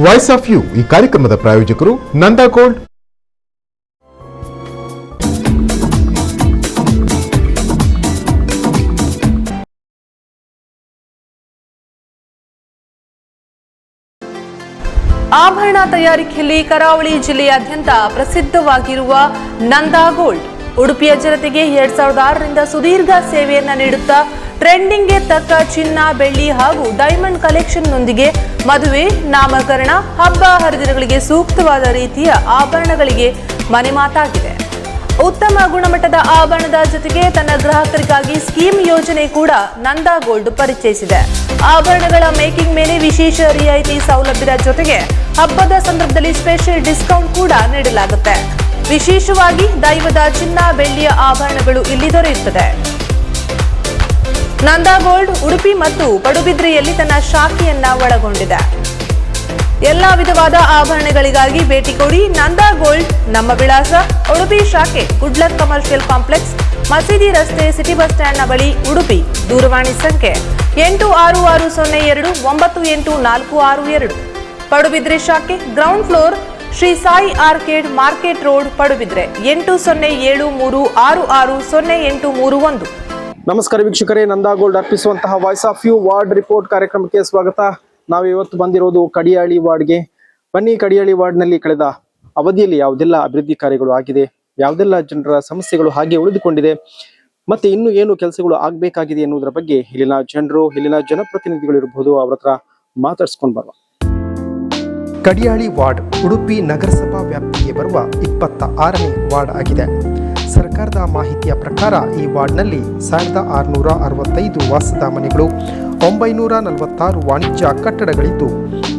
Voice of you ಈ ಕಾರ್ಯಕ್ರಮದ ಪ್ರಾಯೋಜಕರು ನಂದಾ ಗೋಲ್ಡ್. ಆಭರಣ ತಯಾರಿಕೆಯಲ್ಲಿ ಕರಾವಳಿ ಜಿಲ್ಲೆಯಾದ್ಯಂತ ಪ್ರಸಿದ್ಧವಾಗಿರುವ ನಂದಾ ಗೋಲ್ಡ್ ಉಡುಪಿಯ ಜನತೆಗೆ 2006ರಿಂದ ಸುದೀರ್ಘ ಸೇವೆಯನ್ನ ನೀಡುತ್ತಾ ಟ್ರೆಂಡಿಂಗ್ಗೆ ತಕ್ಕ ಚಿನ್ನ, ಬೆಳ್ಳಿ ಹಾಗೂ ಡೈಮಂಡ್ ಕಲೆಕ್ಷನ್ನೊಂದಿಗೆ ಮದುವೆ, ನಾಮಕರಣ, ಹಬ್ಬ ಹರಿದಿನಗಳಿಗೆ ಸೂಕ್ತವಾದ ರೀತಿಯ ಆಭರಣಗಳಿಗೆ ಮನೆ ಮಾತಾಗಿದೆ. ಉತ್ತಮ ಗುಣಮಟ್ಟದ ಆಭರಣದ ಜೊತೆಗೆ ತನ್ನ ಗ್ರಾಹಕರಿಗಾಗಿ ಸ್ಕೀಮ್ ಯೋಜನೆ ಕೂಡ ನಂದಾ ಗೋಲ್ಡ್ ಪರಿಚಯಿಸಿದೆ. ಆಭರಣಗಳ ಮೇಕಿಂಗ್ ಮೇಲೆ ವಿಶೇಷ ರಿಯಾಯಿತಿ ಸೌಲಭ್ಯದ ಜೊತೆಗೆ ಹಬ್ಬದ ಸಂದರ್ಭದಲ್ಲಿ ಸ್ಪೆಷಲ್ ಡಿಸ್ಕೌಂಟ್ ಕೂಡ ನೀಡಲಾಗುತ್ತೆ. ವಿಶೇಷವಾಗಿ ದೈವದ ಚಿನ್ನ, ಬೆಳ್ಳಿಯ ಆಭರಣಗಳು ಇಲ್ಲಿ ದೊರೆಯುತ್ತದೆ. ನಂದಾ ಗೋಲ್ಡ್ ಉಡುಪಿ ಮತ್ತು ಪಡುಬಿದ್ರಿಯಲ್ಲಿ ತನ್ನ ಶಾಖೆಯನ್ನ ಒಳಗೊಂಡಿದೆ. ಎಲ್ಲಾ ವಿಧವಾದ ಆಭರಣಗಳಿಗಾಗಿ ಭೇಟಿ ಕೊಡಿ. ನಂದಾ ಗೋಲ್ಡ್. ನಮ್ಮ ವಿಳಾಸ ಉಡುಪಿ ಶಾಖೆ, ಗುಡ್ಲಕ್ ಕಮರ್ಷಿಯಲ್ ಕಾಂಪ್ಲೆಕ್ಸ್, ಮಸೀದಿ ರಸ್ತೆ, ಸಿಟಿ ಬಸ್ ಸ್ಟ್ಯಾಂಡ್ನ ಬಳಿ, ಉಡುಪಿ. ದೂರವಾಣಿ ಸಂಖ್ಯೆ 8660098462. ಪಡುಬಿದ್ರೆ ಶಾಖೆ, ground floor, Shri Sai arcade, market road, Padubidri. 8073660831. ನಮಸ್ಕಾರ ವೀಕ್ಷಕರೇ, ನಂದಾ ಗೋಲ್ಡ್ ಅರ್ಪಿಸುವಂತಹ voice of you ward report ಕಾರ್ಯಕ್ರಮಕ್ಕೆ ಸ್ವಾಗತ. ನಾವು ಇವತ್ತು ಬಂದಿರೋದು ಕಡಿಯಾಳಿ ವಾರ್ಡ್ಗೆ. ಬನ್ನಿ, ಕಡಿಯಾಳಿ ವಾರ್ಡ್ನಲ್ಲಿ ಕಳೆದ ಅವಧಿಯಲ್ಲಿ ಯಾವುದೆಲ್ಲ ಅಭಿವೃದ್ಧಿ ಕಾರ್ಯಗಳು ಆಗಿದೆ, ಯಾವುದೆಲ್ಲ ಜನರ ಸಮಸ್ಯೆಗಳು ಹಾಗೆ ಉಳಿದುಕೊಂಡಿದೆ, ಮತ್ತೆ ಇನ್ನು ಏನು ಕೆಲಸಗಳು ಆಗ್ಬೇಕಾಗಿದೆ ಎನ್ನುವುದರ ಬಗ್ಗೆ ಇಲ್ಲಿನ ಜನರು, ಇಲ್ಲಿನ ಜನಪ್ರತಿನಿಧಿಗಳು ಇರಬಹುದು, ಅವ್ರ ಹತ್ರ ಮಾತಾಡ್ಸ್ಕೊಂಡು ಬರುವ. ಕಡಿಯಾಳಿ ವಾರ್ಡ್ ಉಡುಪಿ ನಗರಸಭಾ ವ್ಯಾಪ್ತಿಗೆ ಬರುವ 26ನೇ ವಾರ್ಡ್ ಆಗಿದೆ. ಸರ್ಕಾರದ ಮಾಹಿತಿಯ ಪ್ರಕಾರ ಈ ವಾರ್ಡ್ನಲ್ಲಿ 1665 ವಾಸದ ಮನೆಗಳು, 946 ವಾಣಿಜ್ಯ ಕಟ್ಟಡಗಳಿದ್ದು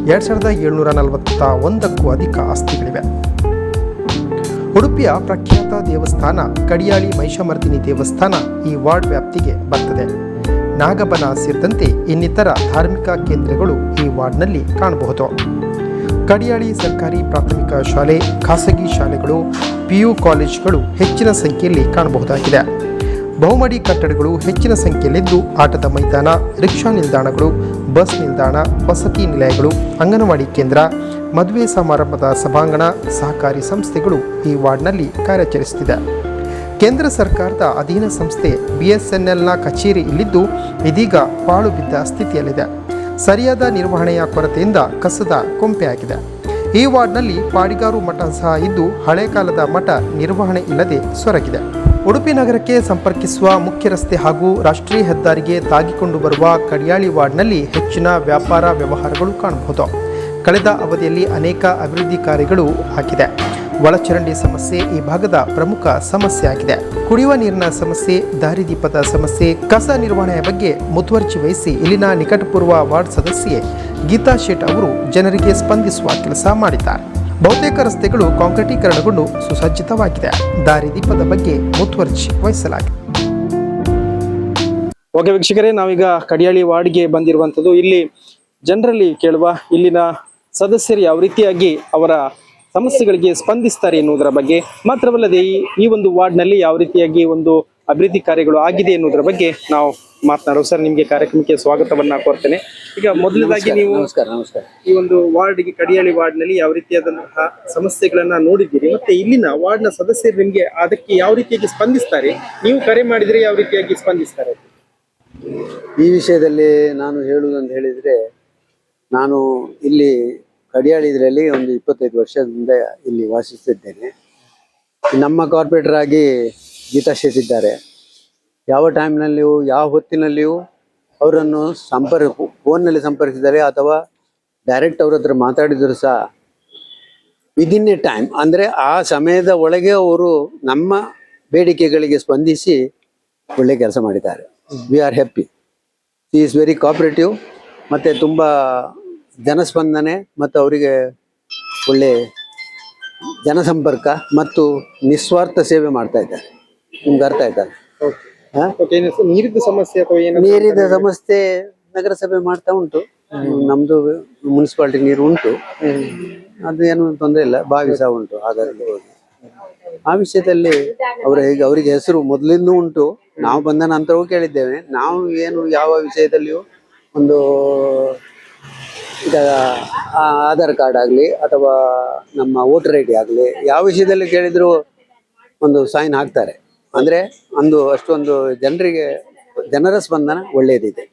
2741ಕ್ಕೂ ಅಧಿಕ ಆಸ್ತಿಗಳಿವೆ. ಉಡುಪಿಯ ಪ್ರಖ್ಯಾತ ದೇವಸ್ಥಾನ ಕಡಿಯಾಳಿ ಮಹಿಷಮರ್ದಿನಿ ದೇವಸ್ಥಾನ ಈ ವಾರ್ಡ್ ವ್ಯಾಪ್ತಿಗೆ ಬರ್ತದೆ. ನಾಗಬನ ಸೇರಿದಂತೆ ಇನ್ನಿತರ ಧಾರ್ಮಿಕ ಕೇಂದ್ರಗಳು ಈ ವಾರ್ಡ್ನಲ್ಲಿ ಕಾಣಬಹುದು. ಕಡಿಯಾಳಿ ಸರ್ಕಾರಿ ಪ್ರಾಥಮಿಕ ಶಾಲೆ, ಖಾಸಗಿ ಶಾಲೆಗಳು, PU ಕಾಲೇಜುಗಳು ಹೆಚ್ಚಿನ ಸಂಖ್ಯೆಯಲ್ಲಿ ಕಾಣಬಹುದಾಗಿದೆ. ಬಹುಮಡಿ ಕಟ್ಟಡಗಳು ಹೆಚ್ಚಿನ ಸಂಖ್ಯೆಯಲ್ಲಿದ್ದು ಆಟದ ಮೈದಾನ, ರಿಕ್ಷಾ ನಿಲ್ದಾಣಗಳು, ಬಸ್ ನಿಲ್ದಾಣ, ವಸತಿ ನಿಲಯಗಳು, ಅಂಗನವಾಡಿ ಕೇಂದ್ರ, ಮದುವೆ ಸಮಾರಂಭದ ಸಭಾಂಗಣ, ಸಹಕಾರಿ ಸಂಸ್ಥೆಗಳು ಈ ವಾರ್ಡ್ನಲ್ಲಿ ಕಾರ್ಯಾಚರಿಸುತ್ತಿದೆ. ಕೇಂದ್ರ ಸರ್ಕಾರದ ಅಧೀನ ಸಂಸ್ಥೆ BSNLನ ಕಚೇರಿ ಇಲ್ಲಿದ್ದು ಇದೀಗ ಪಾಳು ಬಿದ್ದ ಸ್ಥಿತಿಯಲ್ಲಿದೆ. ಸರಿಯಾದ ನಿರ್ವಹಣೆಯ ಕೊರತೆಯಿಂದ ಕಸದ ಕೊಂಪೆಯಾಗಿದೆ. ಈ ವಾರ್ಡ್ನಲ್ಲಿ ಪಾಡಿಗಾರು ಮಠ ಸಹ ಇದ್ದು ಹಳೆ ಕಾಲದ ಮಠ ನಿರ್ವಹಣೆ ಇಲ್ಲದೆ ಸೊರಗಿದೆ. ಉಡುಪಿ ನಗರಕ್ಕೆ ಸಂಪರ್ಕಿಸುವ ಮುಖ್ಯ ರಸ್ತೆ ಹಾಗೂ ರಾಷ್ಟ್ರೀಯ ಹೆದ್ದಾರಿಗೆ ತಾಗಿಕೊಂಡು ಬರುವ ಕಡಿಯಾಳಿ ವಾರ್ಡ್ನಲ್ಲಿ ಹೆಚ್ಚಿನ ವ್ಯಾಪಾರ ವ್ಯವಹಾರಗಳು ಕಾಣಬಹುದು. ಕಳೆದ ಅವಧಿಯಲ್ಲಿ ಅನೇಕ ಅಭಿವೃದ್ಧಿ ಕಾರ್ಯಗಳು ಆಗಿದೆ. ಒಳಚರಂಡಿ ಸಮಸ್ಯೆ ಈ ಭಾಗದ ಪ್ರಮುಖ ಸಮಸ್ಯೆ ಆಗಿದೆ. ಕುಡಿಯುವ ನೀರಿನ ಸಮಸ್ಯೆ, ದಾರಿದೀಪದ ಸಮಸ್ಯೆ, ಕಸ ನಿರ್ವಹಣೆಯ ಬಗ್ಗೆ ಮುತುವರ್ಜಿ ವಹಿಸಿ ಇಲ್ಲಿನ ನಿಕಟಪೂರ್ವ ವಾರ್ಡ್ ಸದಸ್ಯೆ ಗೀತಾ ಶೇಟ್ ಅವರು ಜನರಿಗೆ ಸ್ಪಂದಿಸುವ ಕೆಲಸ ಮಾಡಿದ್ದಾರೆ. ಬಹುತೇಕ ರಸ್ತೆಗಳು ಕಾಂಕ್ರೀಟೀಕರಣಗೊಂಡು ಸುಸಜ್ಜಿತವಾಗಿದೆ. ದಾರಿದೀಪದ ಬಗ್ಗೆ ಮುತುವರ್ಜಿ ವಹಿಸಲಾಗಿದೆ. ಓಕೆ ವೀಕ್ಷಕರೇ, ನಾವೀಗ ಕಡಿಯಾಳಿ ವಾರ್ಡ್ಗೆ ಬಂದಿರುವಂಥದ್ದು. ಇಲ್ಲಿ ಜನರಲ್ಲಿ ಕೇಳುವ ಇಲ್ಲಿನ ಸದಸ್ಯರು ಯಾವ ರೀತಿಯಾಗಿ ಅವರ ಸಮಸ್ಯೆಗಳಿಗೆ ಸ್ಪಂದಿಸ್ತಾರೆ ಎನ್ನುವುದರ ಬಗ್ಗೆ, ಮಾತ್ರವಲ್ಲದೆ ಈ ಒಂದು ವಾರ್ಡ್ನಲ್ಲಿ ಯಾವ ರೀತಿಯಾಗಿ ಒಂದು ಅಭಿವೃದ್ಧಿ ಕಾರ್ಯಗಳು ಆಗಿದೆ ಎನ್ನುವುದರ ಬಗ್ಗೆ ನಾವು ಮಾತನಾಡುವ. ಸರ್, ನಿಮಗೆ ಕಾರ್ಯಕ್ರಮಕ್ಕೆ ಸ್ವಾಗತವನ್ನ ಕೋರ್ತೇನೆ. ಈಗ ಮೊದಲನೇದಾಗಿ ನೀವು ಈ ಒಂದು ವಾರ್ಡ್ಗೆ, ಕಡಿಯಾಳಿ ವಾರ್ಡ್ನಲ್ಲಿ ಯಾವ ರೀತಿಯಾದಂತಹ ಸಮಸ್ಯೆಗಳನ್ನ ನೋಡಿದ್ದೀರಿ, ಮತ್ತೆ ಇಲ್ಲಿನ ವಾರ್ಡ್ನ ಸದಸ್ಯರು ನಿಮ್ಗೆ ಅದಕ್ಕೆ ಯಾವ ರೀತಿಯಾಗಿ ಸ್ಪಂದಿಸ್ತಾರೆ, ನೀವು ಕರೆ ಮಾಡಿದ್ರೆ ಯಾವ ರೀತಿಯಾಗಿ ಸ್ಪಂದಿಸ್ತಾರೆ? ಈ ವಿಷಯದಲ್ಲಿ ನಾನು ಹೇಳುವುದಂತ ಹೇಳಿದ್ರೆ, ನಾನು ಇಲ್ಲಿ ಕಡಿಯಾಳಿ ಇದರಲ್ಲಿ ಒಂದು 25 ವರ್ಷದಿಂದ ಇಲ್ಲಿ ವಾಸಿಸುತ್ತಿದ್ದೇನೆ. ನಮ್ಮ ಕಾರ್ಪೊರೇಟರ್ ಆಗಿ ಗೀತಾ ಶೇಟ್ ಇದ್ದಾರೆ. ಯಾವ ಟೈಮ್ನಲ್ಲಿಯೂ, ಯಾವ ಹೊತ್ತಿನಲ್ಲಿಯೂ ಅವರನ್ನು ಫೋನ್ನಲ್ಲಿ ಸಂಪರ್ಕಿಸಿದ್ದಾರೆ ಅಥವಾ ಡೈರೆಕ್ಟ್ ಅವ್ರ ಹತ್ರ ಮಾತಾಡಿದ್ರು ಸಹ ವಿದಿನ್ ಎ ಟೈಮ್, ಅಂದರೆ ಆ ಸಮಯದ ಒಳಗೆ ಅವರು ನಮ್ಮ ಬೇಡಿಕೆಗಳಿಗೆ ಸ್ಪಂದಿಸಿ ಒಳ್ಳೆ ಕೆಲಸ ಮಾಡಿದ್ದಾರೆ. We are happy. She is very cooperative, ಮತ್ತು ತುಂಬ ಜನಸ್ಪಂದನೆ ಮತ್ತು ಅವರಿಗೆ ಒಳ್ಳೆ ಜನಸಂಪರ್ಕ ಮತ್ತು ನಿಸ್ವಾರ್ಥ ಸೇವೆ ಮಾಡ್ತಾ ಇದ್ದಾರೆ. ನಿಮ್ಗೆ ಅರ್ಥ ಆಯ್ತಲ್ಲ? ನೀರಿನ ಸಮಸ್ಯೆ ಅಥವಾ ನೀರಿನ ಸಮಸ್ಯೆ ನಗರಸಭೆ ಮಾಡ್ತಾ ಉಂಟು. ನಮ್ದು ಮುನ್ಸಿಪಾಲಿಟಿ ನೀರು ಉಂಟು, ಅದು ಏನು ತೊಂದರೆ ಇಲ್ಲ. ಬಾವಿ ಸಹ ಉಂಟು. ಹಾಗಾಗಿ ಆ ವಿಷಯದಲ್ಲಿ ಅವರಿಗೆ ಹೆಸರು ಮೊದಲಿಂದ ಉಂಟು. ನಾವು ಬಂದ ನಂತರವೂ ಕೇಳಿದ್ದೇವೆ. ನಾವು ಏನು ಯಾವ ವಿಷಯದಲ್ಲಿಯೂ ಒಂದು ಈಗ ಆಧಾರ್ ಕಾರ್ಡ್ ಆಗಲಿ ಅಥವಾ ನಮ್ಮ ವೋಟರ್ ಐ ಡಿ ಆಗಲಿ ಯಾವ ವಿಷಯದಲ್ಲಿ ಕೇಳಿದ್ರು ಒಂದು ಸೈನ್ ಹಾಕ್ತಾರೆ. ಅಂದರೆ ಅಷ್ಟೊಂದು ಜನರ ಸ್ಪಂದನ ಒಳ್ಳೆಯದಿದೆ.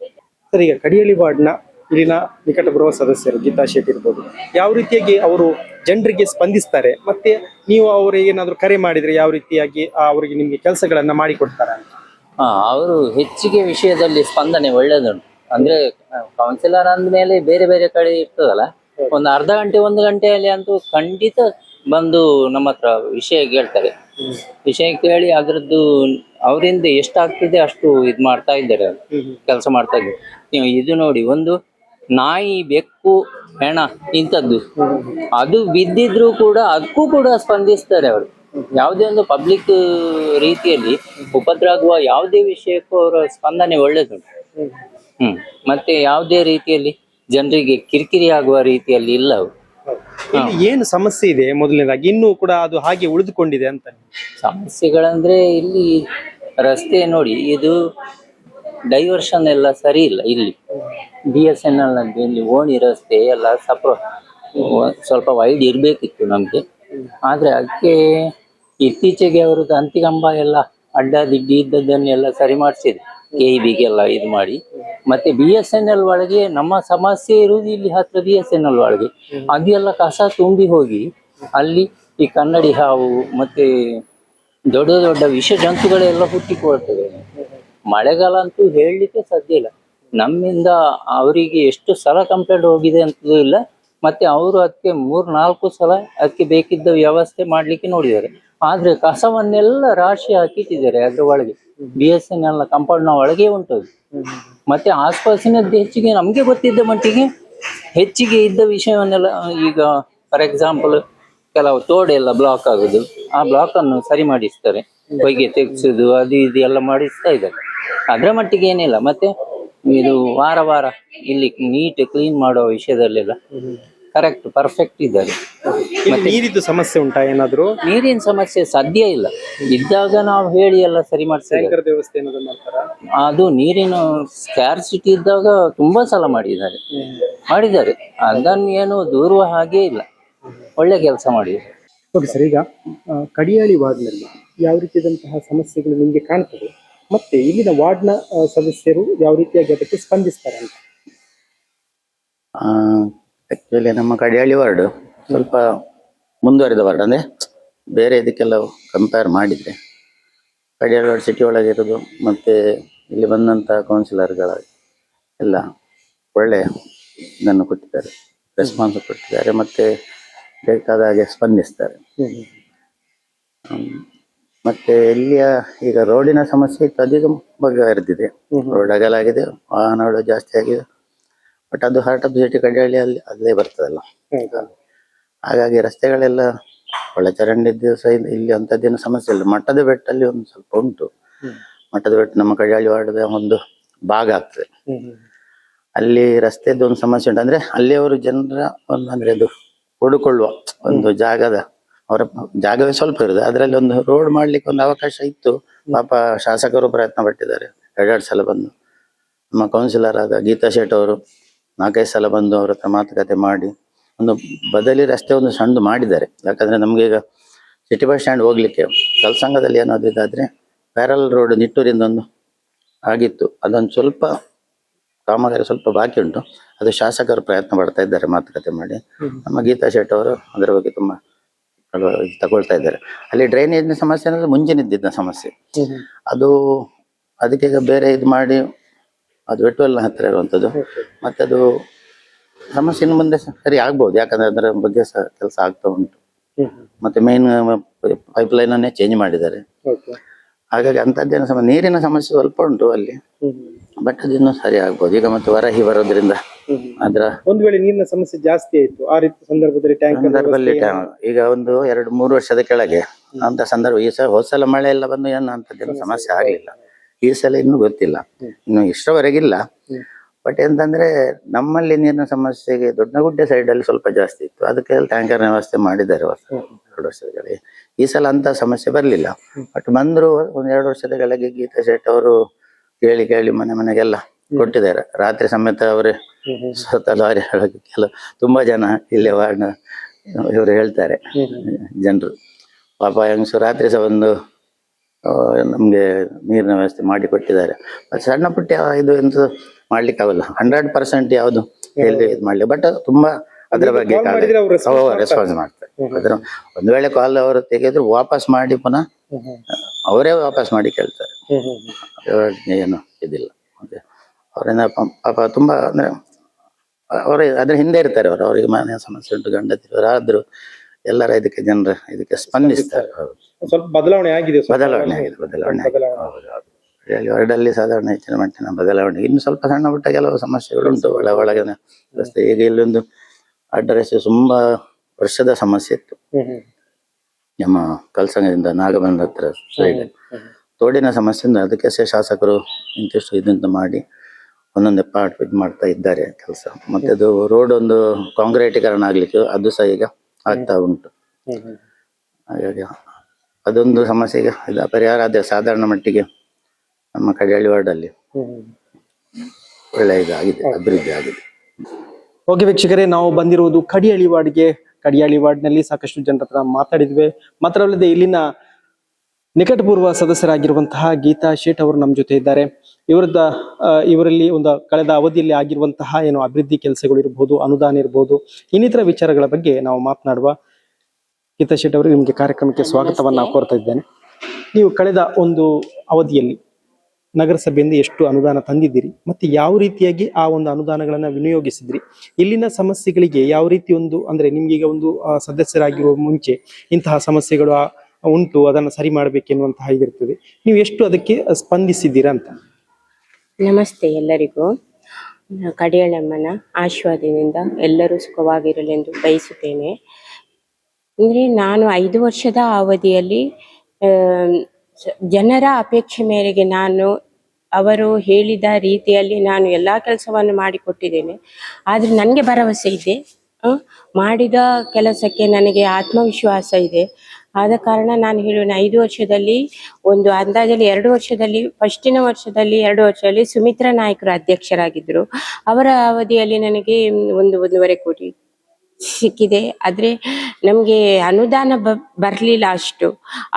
ಸರ್, ಈಗ ಕಡಿಯಳಿ ವಾರ್ಡ್ನ ಇಲ್ಲಿನ ನಿಕಟ ಬರುವ ಸದಸ್ಯರು ಗೀತಾ ಶೆಟ್ಟಿ ಇರ್ಬೋದು, ಯಾವ ರೀತಿಯಾಗಿ ಅವರು ಜನರಿಗೆ ಸ್ಪಂದಿಸ್ತಾರೆ, ಮತ್ತೆ ನೀವು ಅವರಿಗೆ ಏನಾದ್ರು ಕರೆ ಮಾಡಿದ್ರೆ ಯಾವ ರೀತಿಯಾಗಿ ಅವರಿಗೆ ನಿಮ್ಗೆ ಕೆಲಸಗಳನ್ನ ಮಾಡಿಕೊಡ್ತಾರ? ಅವರು ಹೆಚ್ಚಿಗೆ ವಿಷಯದಲ್ಲಿ ಸ್ಪಂದನೆ ಒಳ್ಳೇದುಂಟು. ಅಂದ್ರೆ ಕೌನ್ಸಿಲರ್ ಅಂದ್ಮೇಲೆ ಬೇರೆ ಬೇರೆ ಕಡೆ ಇರ್ತದಲ್ಲ, ಒಂದು ಅರ್ಧ ಗಂಟೆ 1 ಗಂಟೆಯಲ್ಲಿ ಅಂತೂ ಖಂಡಿತ ಬಂದು ನಮ್ಮ ಹತ್ರ ವಿಷಯ ಕೇಳ್ತಾರೆ. ವಿಷಯ ಕೇಳಿ ಅದ್ರದ್ದು ಅವರಿಂದ ಎಷ್ಟಾಗ್ತಿದೆ ಅಷ್ಟು ಇದ್ ಮಾಡ್ತಾ ಇದ್ದಾರೆ, ಕೆಲಸ ಮಾಡ್ತಾ ಇದ್ದಾರೆ. ನೀವು ಇದು ನೋಡಿ, ಒಂದು ನಾಯಿ, ಬೆಕ್ಕು, ಹೆಣ ಇಂಥದ್ದು ಅದು ಬಿದ್ದಿದ್ರು ಕೂಡ ಅದಕ್ಕೂ ಕೂಡ ಸ್ಪಂದಿಸ್ತಾರೆ ಅವರು. ಯಾವುದೇ ಒಂದು ಪಬ್ಲಿಕ್ ರೀತಿಯಲ್ಲಿ ಉಪದ್ರ ಆಗುವ ಯಾವುದೇ ವಿಷಯಕ್ಕೂ ಅವರ ಸ್ಪಂದನೆ ಒಳ್ಳೇದುಂಟು. ಮತ್ತೆ ಯಾವುದೇ ರೀತಿಯಲ್ಲಿ ಜನರಿಗೆ ಕಿರಿಕಿರಿ ಆಗುವ ರೀತಿಯಲ್ಲಿ ಇಲ್ಲ ಅವರು. ಏನು ಸಮಸ್ಯೆ ಇದೆ ಮೊದಲನೇದಾಗಿ, ಇನ್ನೂ ಕೂಡ ಅದು ಹಾಗೆ ಉಳಿದುಕೊಂಡಿದೆ ಅಂತ? ಸಮಸ್ಯೆಗಳಂದ್ರೆ ಇಲ್ಲಿ ರಸ್ತೆ ನೋಡಿ, ಇದು ಡೈವರ್ಷನ್ ಎಲ್ಲ ಸರಿ ಇಲ್ಲ. ಇಲ್ಲಿ BSNL ಇಲ್ಲಿ ಓಣಿ ರಸ್ತೆ ಎಲ್ಲ ಸ್ವಲ್ಪ ವೈಡ್ ಇರ್ಬೇಕಿತ್ತು ನಮ್ಗೆ. ಆದ್ರೆ ಅದಕ್ಕೆ ಇತ್ತೀಚೆಗೆ ಅವ್ರದ್ದು ಅಂತಿಕಂಬ ಎಲ್ಲ ಅಡ್ಡದಿಡ್ಡಿ ಇದ್ದದ್ದನ್ನೆಲ್ಲ ಸರಿ ಮಾಡಿಸಿದೆ, KEBಗೆಲ್ಲ ಇದು ಮಾಡಿ. ಮತ್ತೆ BSNL ಒಳಗೆ ನಮ್ಮ ಸಮಸ್ಯೆ ಇರುವುದು ಇಲ್ಲಿ ಹತ್ರ BSNL ಒಳಗೆ. ಅದೆಲ್ಲ ಕಸ ತುಂಬಿ ಹೋಗಿ ಅಲ್ಲಿ ಈ ಕನ್ನಡಿ ಹಾವು ಮತ್ತೆ ದೊಡ್ಡ ದೊಡ್ಡ ವಿಷ ಜಂತುಗಳೆಲ್ಲ ಹುಟ್ಟಿಕೊಳ್ತದೆ. ಮಳೆಗಾಲ ಅಂತೂ ಹೇಳಲಿಕ್ಕೆ ಸಾಧ್ಯ ಇಲ್ಲ. ನಮ್ಮಿಂದ ಅವರಿಗೆ ಎಷ್ಟು ಸಲ ಕಂಪ್ಲೇಂಟ್ ಹೋಗಿದೆ ಅಂತಲೂ ಇಲ್ಲ. ಮತ್ತೆ ಅವರು ಅದಕ್ಕೆ 3-4 ಸಲ ಅದಕ್ಕೆ ಬೇಕಿದ್ದ ವ್ಯವಸ್ಥೆ ಮಾಡ್ಲಿಕ್ಕೆ ನೋಡಿದ್ದಾರೆ. ಆದ್ರೆ ಕಸವನ್ನೆಲ್ಲ ರಾಶಿ ಹಾಕಿಟ್ಟಿದ್ದಾರೆ ಅದ್ರ ಒಳಗೆ. BSNL ಕಾಂಪೌಂಡ್ ನ ಒಳಗೆ ಉಂಟು. ಮತ್ತೆ ಆಸ್ಪಾಸಿನದ್ದು ಹೆಚ್ಚಿಗೆ ನಮ್ಗೆ ಗೊತ್ತಿದ್ದ ಮಟ್ಟಿಗೆ ಹೆಚ್ಚಿಗೆ ಇದ್ದ ವಿಷಯವನ್ನೆಲ್ಲ, ಈಗ ಫಾರ್ ಎಕ್ಸಾಂಪಲ್ ಕೆಲವು ತೋಡೆಲ್ಲ ಬ್ಲಾಕ್ ಆಗುದು, ಆ ಬ್ಲಾಕ್ ಅನ್ನು ಸರಿ ಮಾಡಿಸ್ತಾರೆ, ಹೊಯ್ಗೆ ತೆಗ್ಸುದು, ಅದು ಇದು ಎಲ್ಲ ಮಾಡಿಸ್ತಾ ಇದ್ದಾರೆ. ಅದ್ರ ಮಟ್ಟಿಗೆ ಏನಿಲ್ಲ. ಮತ್ತೆ ಇದು ವಾರ ಇಲ್ಲಿ ನೀಟ್ ಕ್ಲೀನ್ ಮಾಡೋ ವಿಷಯದಲ್ಲೆಲ್ಲ ಕರೆಕ್ಟ್ ಪರ್ಫೆಕ್ಟ್ ಇದ್ದಾರೆ. ಮತ್ತೆ ನೀರಿದ್ದು ಸಮಸ್ಯೆ ಉಂಟಾ ಏನಾದ್ರು? ನೀರಿನ ಸಮಸ್ಯೆ ಸದ್ಯ ಇಲ್ಲ. ಇದ್ದಾಗ ನಾವು ಹೇಳಿ ಎಲ್ಲ ಸರಿ ಮಾಡ್ತೇವೆ. ವ್ಯವಸ್ಥೆ ಏನಾದ್ರು ಮಾಡ್ತಾರಾ? ಅದು ನೀರಿನ ಸ್ಕ್ಯಾರ್ಸಿಟಿ ಇದ್ದಾಗ ತುಂಬಾ ಸಲ ಮಾಡಿದ್ದಾರೆ. ಅದನ್ನು ಏನು ದೂರುವ ಹಾಗೆ ಇಲ್ಲ, ಒಳ್ಳೆ ಕೆಲಸ ಮಾಡಿದ್ದಾರೆ. ಓಕೆ ಸರ್, ಈಗ ಕಡಿಯಾಳಿ ವಾರ್ಡ್ನಲ್ಲಿ ಯಾವ ರೀತಿಯಾದಂತಹ ಸಮಸ್ಯೆಗಳು ನಿಮ್ಗೆ ಕಾಣ್ತದೆ, ಮತ್ತೆ ಇಲ್ಲಿನ ವಾರ್ಡ್ನ ಸದಸ್ಯರು ಯಾವ ರೀತಿಯಾಗಿ ಅದಕ್ಕೆ ಸ್ಪಂದಿಸ್ತಾರೆ ಅಂತ? ಆಕ್ಚುಲಿ ನಮ್ಮ ಕಡಿಯಾಳಿ ವಾರ್ಡ್ ಸ್ವಲ್ಪ ಮುಂದುವರಿದ ವಾರ್ಡ್. ಅಂದ್ರೆ ಬೇರೆ ಇದಕ್ಕೆಲ್ಲ ಕಂಪೇರ್ ಮಾಡಿದ್ರೆ ಕಡಿಯಾಳಿ ವಾರ್ಡ್ ಸಿಟಿ ಒಳಗೆ ಇರೋದು, ಮತ್ತೆ ಇಲ್ಲಿ ಬಂದಂತ ಕೌನ್ಸಿಲರ್ಗಳ ಎಲ್ಲ ಒಳ್ಳೆ ಇದನ್ನು ಕೊಟ್ಟಿದ್ದಾರೆ, ರೆಸ್ಪಾನ್ಸ್ ಕೊಟ್ಟಿದ್ದಾರೆ, ಮತ್ತೆ ಬೇಕಾದ ಹಾಗೆ ಸ್ಪಂದಿಸ್ತಾರೆ. ಮತ್ತೆ ಇಲ್ಲಿಯ ಈಗ ರೋಡಿನ ಸಮಸ್ಯೆ ಇತ್ತು, ಅದೀಗ ಬಗೆಹರಿದಿದೆ. ರೋಡ್ ಅಗಲಾಗಿದೆ, ವಾಹನಗಳು ಜಾಸ್ತಿ ಆಗಿದೆ. ಬಟ್ ಅದು ಹಾರ್ಟ್ ಆಫ್ ಸಿಟಿ ಕಡಿಯಾಳಿಯಲ್ಲಿ ಅಲ್ಲೇ ಬರ್ತದಲ್ಲ, ಹಾಗಾಗಿ ರಸ್ತೆಗಳೆಲ್ಲ ಒಳ್ಳೆ ಚರಂಡಿದ್ದು ಸಹ ಇಲ್ಲಿ ಅಂತದ್ದೇನು ಸಮಸ್ಯೆ ಇಲ್ಲ. ಮಟ್ಟದ ಬೆಟ್ಟಲ್ಲಿ ಒಂದು ಸ್ವಲ್ಪ ಉಂಟು. ಮಟ್ಟದ ಬೆಟ್ಟ ನಮ್ಮ ಕಡಿಯಾಳಿ ವಾರ್ಡ್ದ ಒಂದು ಭಾಗ ಆಗ್ತದೆ. ಅಲ್ಲಿ ರಸ್ತೆದ್ದು ಒಂದು ಸಮಸ್ಯೆ ಉಂಟು. ಅಂದ್ರೆ ಅಲ್ಲಿ ಅವರು ಜನರ ಒಂದು ಅಂದ್ರೆ ಅದು ಹೊಡ್ಕೊಳ್ಳುವ ಒಂದು ಜಾಗದ ಅವರ ಜಾಗವೇ ಸ್ವಲ್ಪ ಇರುದು. ಅದರಲ್ಲಿ ಒಂದು ರೋಡ್ ಮಾಡ್ಲಿಕ್ಕೆ ಒಂದು ಅವಕಾಶ ಇತ್ತು. ಪಾಪ ಶಾಸಕರು ಪ್ರಯತ್ನ ಪಟ್ಟಿದ್ದಾರೆ. 2 ಸಲ ಬಂದು ನಮ್ಮ ಕೌನ್ಸಿಲರ್ ಆದ ಗೀತಾ ಶೆಟ್ಟಿ ಅವರು 4-5 ಸಲ ಬಂದು ಅವ್ರ ಹತ್ರ ಮಾತುಕತೆ ಮಾಡಿ ಒಂದು ಬದಲಿ ರಸ್ತೆ ಒಂದು ಸಣ್ಣ ಮಾಡಿದ್ದಾರೆ. ಯಾಕಂದ್ರೆ ನಮ್ಗೆ ಈಗ ಸಿಟಿ ಬಸ್ ಸ್ಟ್ಯಾಂಡ್ ಹೋಗ್ಲಿಕ್ಕೆ ಕಲ್ಸಂಗದಲ್ಲಿ ಏನಾದ್ರು ಇದಾದ್ರೆ ಪ್ಯಾರಲ್ ರೋಡ್ ನಿಟ್ಟೂರಿಂದ ಒಂದು ಆಗಿತ್ತು, ಅದೊಂದು ಸ್ವಲ್ಪ ಕಾಮಗಾರಿ ಸ್ವಲ್ಪ ಬಾಕಿ ಉಂಟು. ಅದು ಶಾಸಕರು ಪ್ರಯತ್ನ ಪಡ್ತಾ ಇದ್ದಾರೆ ಮಾತುಕತೆ ಮಾಡಿ. ನಮ್ಮ ಗೀತಾ ಶೆಟ್ಟಿ ಅವರು ಅದರ ಬಗ್ಗೆ ತುಂಬಾ ತಗೊಳ್ತಾ ಇದ್ದಾರೆ. ಅಲ್ಲಿ ಡ್ರೈನೇಜ್ ಸಮಸ್ಯೆ ಅಂದ್ರೆ ಮುಂಚಿನಿದ್ದ ಸಮಸ್ಯೆ, ಅದು ಅದಕ್ಕೆ ಈಗ ಬೇರೆ ಇದು ಮಾಡಿ ಅದು ವೆಟ್ವೆಲ್ನ ಹತ್ತಿರ ಇರುವಂಥದ್ದು. ಮತ್ತೆ ಅದು ಸಮಸ್ಯೆ ಇನ್ನು ಮುಂದೆ ಸರಿ ಆಗ್ಬೋದು, ಯಾಕಂದ್ರೆ ಅದರ ಬಗ್ಗೆ ಸಹ ಕೆಲಸ ಆಗ್ತಾ ಉಂಟು. ಮತ್ತೆ ಮೇನ್ ಪೈಪ್ ಲೈನ್ ಅನ್ನೇ ಚೇಂಜ್ ಮಾಡಿದ್ದಾರೆ. ಹಾಗಾಗಿ ಅಂತದ್ದೇನು ಸಮಸ್ಯೆ, ನೀರಿನ ಸಮಸ್ಯೆ ಸ್ವಲ್ಪ ಉಂಟು ಅಲ್ಲಿ, ಬಟ್ ಅದಿನ್ನು ಸರಿ ಆಗ್ಬೋದು. ಈಗ ಮತ್ತೆ ವರಹಿ ಬರೋದ್ರಿಂದ ಅದ್ರ ಒಂದು ವೇಳೆ ನೀರಿನ ಸಮಸ್ಯೆ ಜಾಸ್ತಿ ಆಯ್ತು ಆ ರೀತಿ ಸಂದರ್ಭದಲ್ಲಿ ಈಗ ಒಂದು 2-3 ವರ್ಷದ ಕೆಳಗೆ ಅಂತ ಸಂದರ್ಭ. ಈ ಸಲ ಹೋದ ಸಲ ಮಳೆ ಎಲ್ಲ ಬಂದು ಏನು ಅಂತದ್ದೇನು ಸಮಸ್ಯೆ ಆಗ್ಲಿಲ್ಲ. ಈ ಸಲ ಇನ್ನೂ ಗೊತ್ತಿಲ್ಲ, ಇನ್ನು ಇಷ್ಟವರೆಗಿಲ್ಲ. ಬಟ್ ಎಂತಂದ್ರೆ ನಮ್ಮಲ್ಲಿ ನೀರಿನ ಸಮಸ್ಯೆಗೆ ದೊಡ್ಡಗುಡ್ಡೆ ಸೈಡ್ ಅಲ್ಲಿ ಸ್ವಲ್ಪ ಜಾಸ್ತಿ ಇತ್ತು. ಅದಕ್ಕೆ ಟ್ಯಾಂಕರ್ ವ್ಯವಸ್ಥೆ ಮಾಡಿದ್ದಾರೆ 2 ವರ್ಷದ ಕೆಳಗೆ. ಈ ಸಲ ಅಂತ ಸಮಸ್ಯೆ ಬರ್ಲಿಲ್ಲ. ಬಟ್ ಬಂದ್ರು 1-2 ವರ್ಷದ ಕೆಳಗೆ ಗೀತಾ ಶೆಟ್ಟಿ ಅವರು ಕೇಳಿ ಮನೆಗೆಲ್ಲ ಕೊಟ್ಟಿದ್ದಾರೆ. ರಾತ್ರಿ ಸಮೇತ ಅವರೇ ಸ್ವತಃ ಲಾರಿ ಕೆಲವು ತುಂಬಾ ಜನ ಇಲ್ಲಿ ವಾರ್ಡ್ ಇವರು ಹೇಳ್ತಾರೆ ಜನರು, ಪಾಪ ಹೆಂಗಸು ರಾತ್ರಿ ಸಹ ಒಂದು ನಮ್ಗೆ ನೀರಿನ ವ್ಯವಸ್ಥೆ ಮಾಡಿ ಕೊಟ್ಟಿದ್ದಾರೆ. ಸಣ್ಣ ಪುಟ್ಟ ಇದು ಎಂತ ಮಾಡ್ಲಿಕ್ಕೆ ಆಗಲ್ಲ, 100% ಯಾವ್ದು ಹೇಳಿ ಇದು ಮಾಡ್ಲಿ, ಬಟ್ ತುಂಬಾ ಅದ್ರ ಬಗ್ಗೆ ರೆಸ್ಪಾನ್ಸ್ ಮಾಡ್ತಾರೆ. ಅದ್ರ ಒಂದ್ ವೇಳೆ ಕಾಲ್ ಅವರು ತೆಗೆದ್ರು ವಾಪಸ್ ಮಾಡಿ ಪುನಃ ಅವರೇ ವಾಪಸ್ ಮಾಡಿ ಕೇಳ್ತಾರೆ, ಏನು ಇದಿಲ್ಲ. ಮತ್ತೆ ಅವರಿಂದ ಪಾಪ ತುಂಬಾ ಅಂದ್ರೆ ಅವರೇ ಅದ್ರ ಹಿಂದೆ ಇರ್ತಾರೆ ಅವರು, ಅವರಿಗೆ ಮನೆಯ ಸಮಸ್ಯೆ ಉಂಟು, ಗಂಡ ಆದ್ರೂ ಎಲ್ಲರ ಇದಕ್ಕೆ ಜನರ ಇದಕ್ಕೆ ಸ್ಪಂದಿಸ್ತಾರೆ. ಸ್ವಲ್ಪ ಬದಲಾವಣೆ ಆಗಿದೆ. ಬದಲಾವಣೆ ವಾರ್ಡಲ್ಲಿ ಸಾಧಾರಣ ಹೆಚ್ಚಿನ ಮಟ್ಟಿನ ಬದಲಾವಣೆ. ಇನ್ನು ಸ್ವಲ್ಪ ಸಣ್ಣ ಪುಟ್ಟ ಕೆಲವು ಸಮಸ್ಯೆಗಳು ಉಂಟು ಒಳಗಿನ ರಸ್ತೆ. ಈಗ ಇಲ್ಲೊಂದು ಅಡ್ಡರಸ್ತೆ ತುಂಬಾ ವರ್ಷದ ಸಮಸ್ಯೆ ಇತ್ತು. ನಮ್ಮ ಕಲ್ಸಂಗದಿಂದ ನಾಗಬಂಧ ಹತ್ರ ಸೈಡ್ ತೋಡಿನ ಸಮಸ್ಯೆಯಿಂದ ಅದಕ್ಕೆ ಶಾಸಕರು ಇಂತಿಷ್ಟು ಇದಂತ ಮಾಡಿ ಒಂದೊಂದು ಪಾರ್ಟ್ ಇದು ಮಾಡ್ತಾ ಇದ್ದಾರೆ ಕೆಲಸ. ಮತ್ತೆ ಅದು ರೋಡ್ ಒಂದು ಕಾಂಕ್ರೀಟೀಕರಣ ಆಗ್ಲಿಕ್ಕೆ ಅದು ಸಹ ಈಗ ಆಗ್ತಾ ಉಂಟು. ಹಾಗಾಗಿ ಅದೊಂದು ಸಮಸ್ಯೆಗೆ ಪರಿಹಾರ ಆದ್ರೆ ಸಾಧಾರಣ ಮಟ್ಟಿಗೆ ನಮ್ಮ ಕಡಿಯಾಳಿ ವಾರ್ಡ್ ಅಲ್ಲಿ ಒಳ್ಳೆ ಇದಾಗಿದೆ, ಅಭಿವೃದ್ಧಿ ಆಗಿದೆ. ಓಕೆ ವೀಕ್ಷಕರೇ, ನಾವು ಬಂದಿರುವುದು ಕಡಿಯಾಳಿ ವಾರ್ಡ್ಗೆ. ಕಡಿಯಾಳಿ ವಾರ್ಡ್ನಲ್ಲಿ ಸಾಕಷ್ಟು ಜನರ ಹತ್ರ ಮಾತಾಡಿದ್ವಿ. ಮಾತ್ರವಲ್ಲದೆ ಇಲ್ಲಿನ ನಿಕಟಪೂರ್ವ ಸದಸ್ಯರಾಗಿರುವಂತಹ ಗೀತಾ ಶೇಟ್ ಅವರು ನಮ್ಮ ಜೊತೆ ಇದ್ದಾರೆ. ಇವರಲ್ಲಿ ಒಂದು ಕಳೆದ ಅವಧಿಯಲ್ಲಿ ಆಗಿರುವಂತಹ ಏನು ಅಭಿವೃದ್ಧಿ ಕೆಲಸಗಳು ಇರಬಹುದು, ಅನುದಾನ ಇರಬಹುದು, ಇನ್ನಿತರ ವಿಚಾರಗಳ ಬಗ್ಗೆ ನಾವು ಮಾತನಾಡುವ. ಗೀತಾ ಶೇಟ್ ಅವರು, ನಿಮಗೆ ಕಾರ್ಯಕ್ರಮಕ್ಕೆ ಸ್ವಾಗತವನ್ನ ಕೋರ್ತಾ ಇದ್ದೇನೆ. ನೀವು ಕಳೆದ ಒಂದು ಅವಧಿಯಲ್ಲಿ ನಗರಸಭೆಯಿಂದ ಎಷ್ಟು ಅನುದಾನ ತಂದಿದ್ದೀರಿ, ಮತ್ತೆ ಯಾವ ರೀತಿಯಾಗಿ ಆ ಒಂದು ಅನುದಾನಗಳನ್ನ ವಿನಿಯೋಗಿಸಿದ್ರಿ, ಇಲ್ಲಿನ ಸಮಸ್ಯೆಗಳಿಗೆ ಯಾವ ರೀತಿ ಒಂದು ಅಂದ್ರೆ ನಿಮ್ಗೀಗ ಒಂದು ಸದಸ್ಯರಾಗಿರುವ ಮುಂಚೆ ಇಂತಹ ಸಮಸ್ಯೆಗಳು ಉಂಟು, ಅದನ್ನ ಸರಿ ಮಾಡ್ಬೇಕೆನ್ನುವಂತಹ ಇದಿರ್ತದೆ, ನೀವು ಎಷ್ಟು ಅದಕ್ಕೆ ಸ್ಪಂದಿಸಿದ್ದೀರಾ ಅಂತ. ನಮಸ್ತೆ ಎಲ್ಲರಿಗೂ. ಕಡಿಯಾಳಮ್ಮನ ಆಶೀರ್ವಾದದಿಂದ ಎಲ್ಲರೂ ಸುಖವಾಗಿರಲೆಂದು ಬಯಸುತ್ತೇನೆ. ಅಂದ್ರೆ ನಾನು 5 ವರ್ಷದ ಅವಧಿಯಲ್ಲಿ ಜನರ ಅಪೇಕ್ಷೆ ಮೇರೆಗೆ ನಾನು ಅವರು ಹೇಳಿದ ರೀತಿಯಲ್ಲಿ ನಾನು ಎಲ್ಲಾ ಕೆಲಸವನ್ನು ಮಾಡಿಕೊಟ್ಟಿದ್ದೇನೆ. ಆದ್ರೆ ನನಗೆ ಭರವಸೆ ಇದೆ, ಮಾಡಿದ ಕೆಲಸಕ್ಕೆ ನನಗೆ ಆತ್ಮವಿಶ್ವಾಸ ಇದೆ. ಆದ ಕಾರಣ ನಾನು ಹೇಳುವ 5 ವರ್ಷದಲ್ಲಿ ಒಂದು ಅಂದಾಜಲ್ಲಿ 2 ವರ್ಷದಲ್ಲಿ ಫಸ್ಟಿನ ವರ್ಷದಲ್ಲಿ 2 ವರ್ಷದಲ್ಲಿ ಸುಮಿತ್ರಾ ನಾಯ್ಕರು ಅಧ್ಯಕ್ಷರಾಗಿದ್ರು. ಅವರ ಅವಧಿಯಲ್ಲಿ ನನಗೆ 1.5 ಕೋಟಿ ಸಿಕ್ಕಿದೆ. ಆದ್ರೆ ನಮ್ಗೆ ಅನುದಾನ ಬರ್ಲಿಲ್ಲ ಅಷ್ಟು.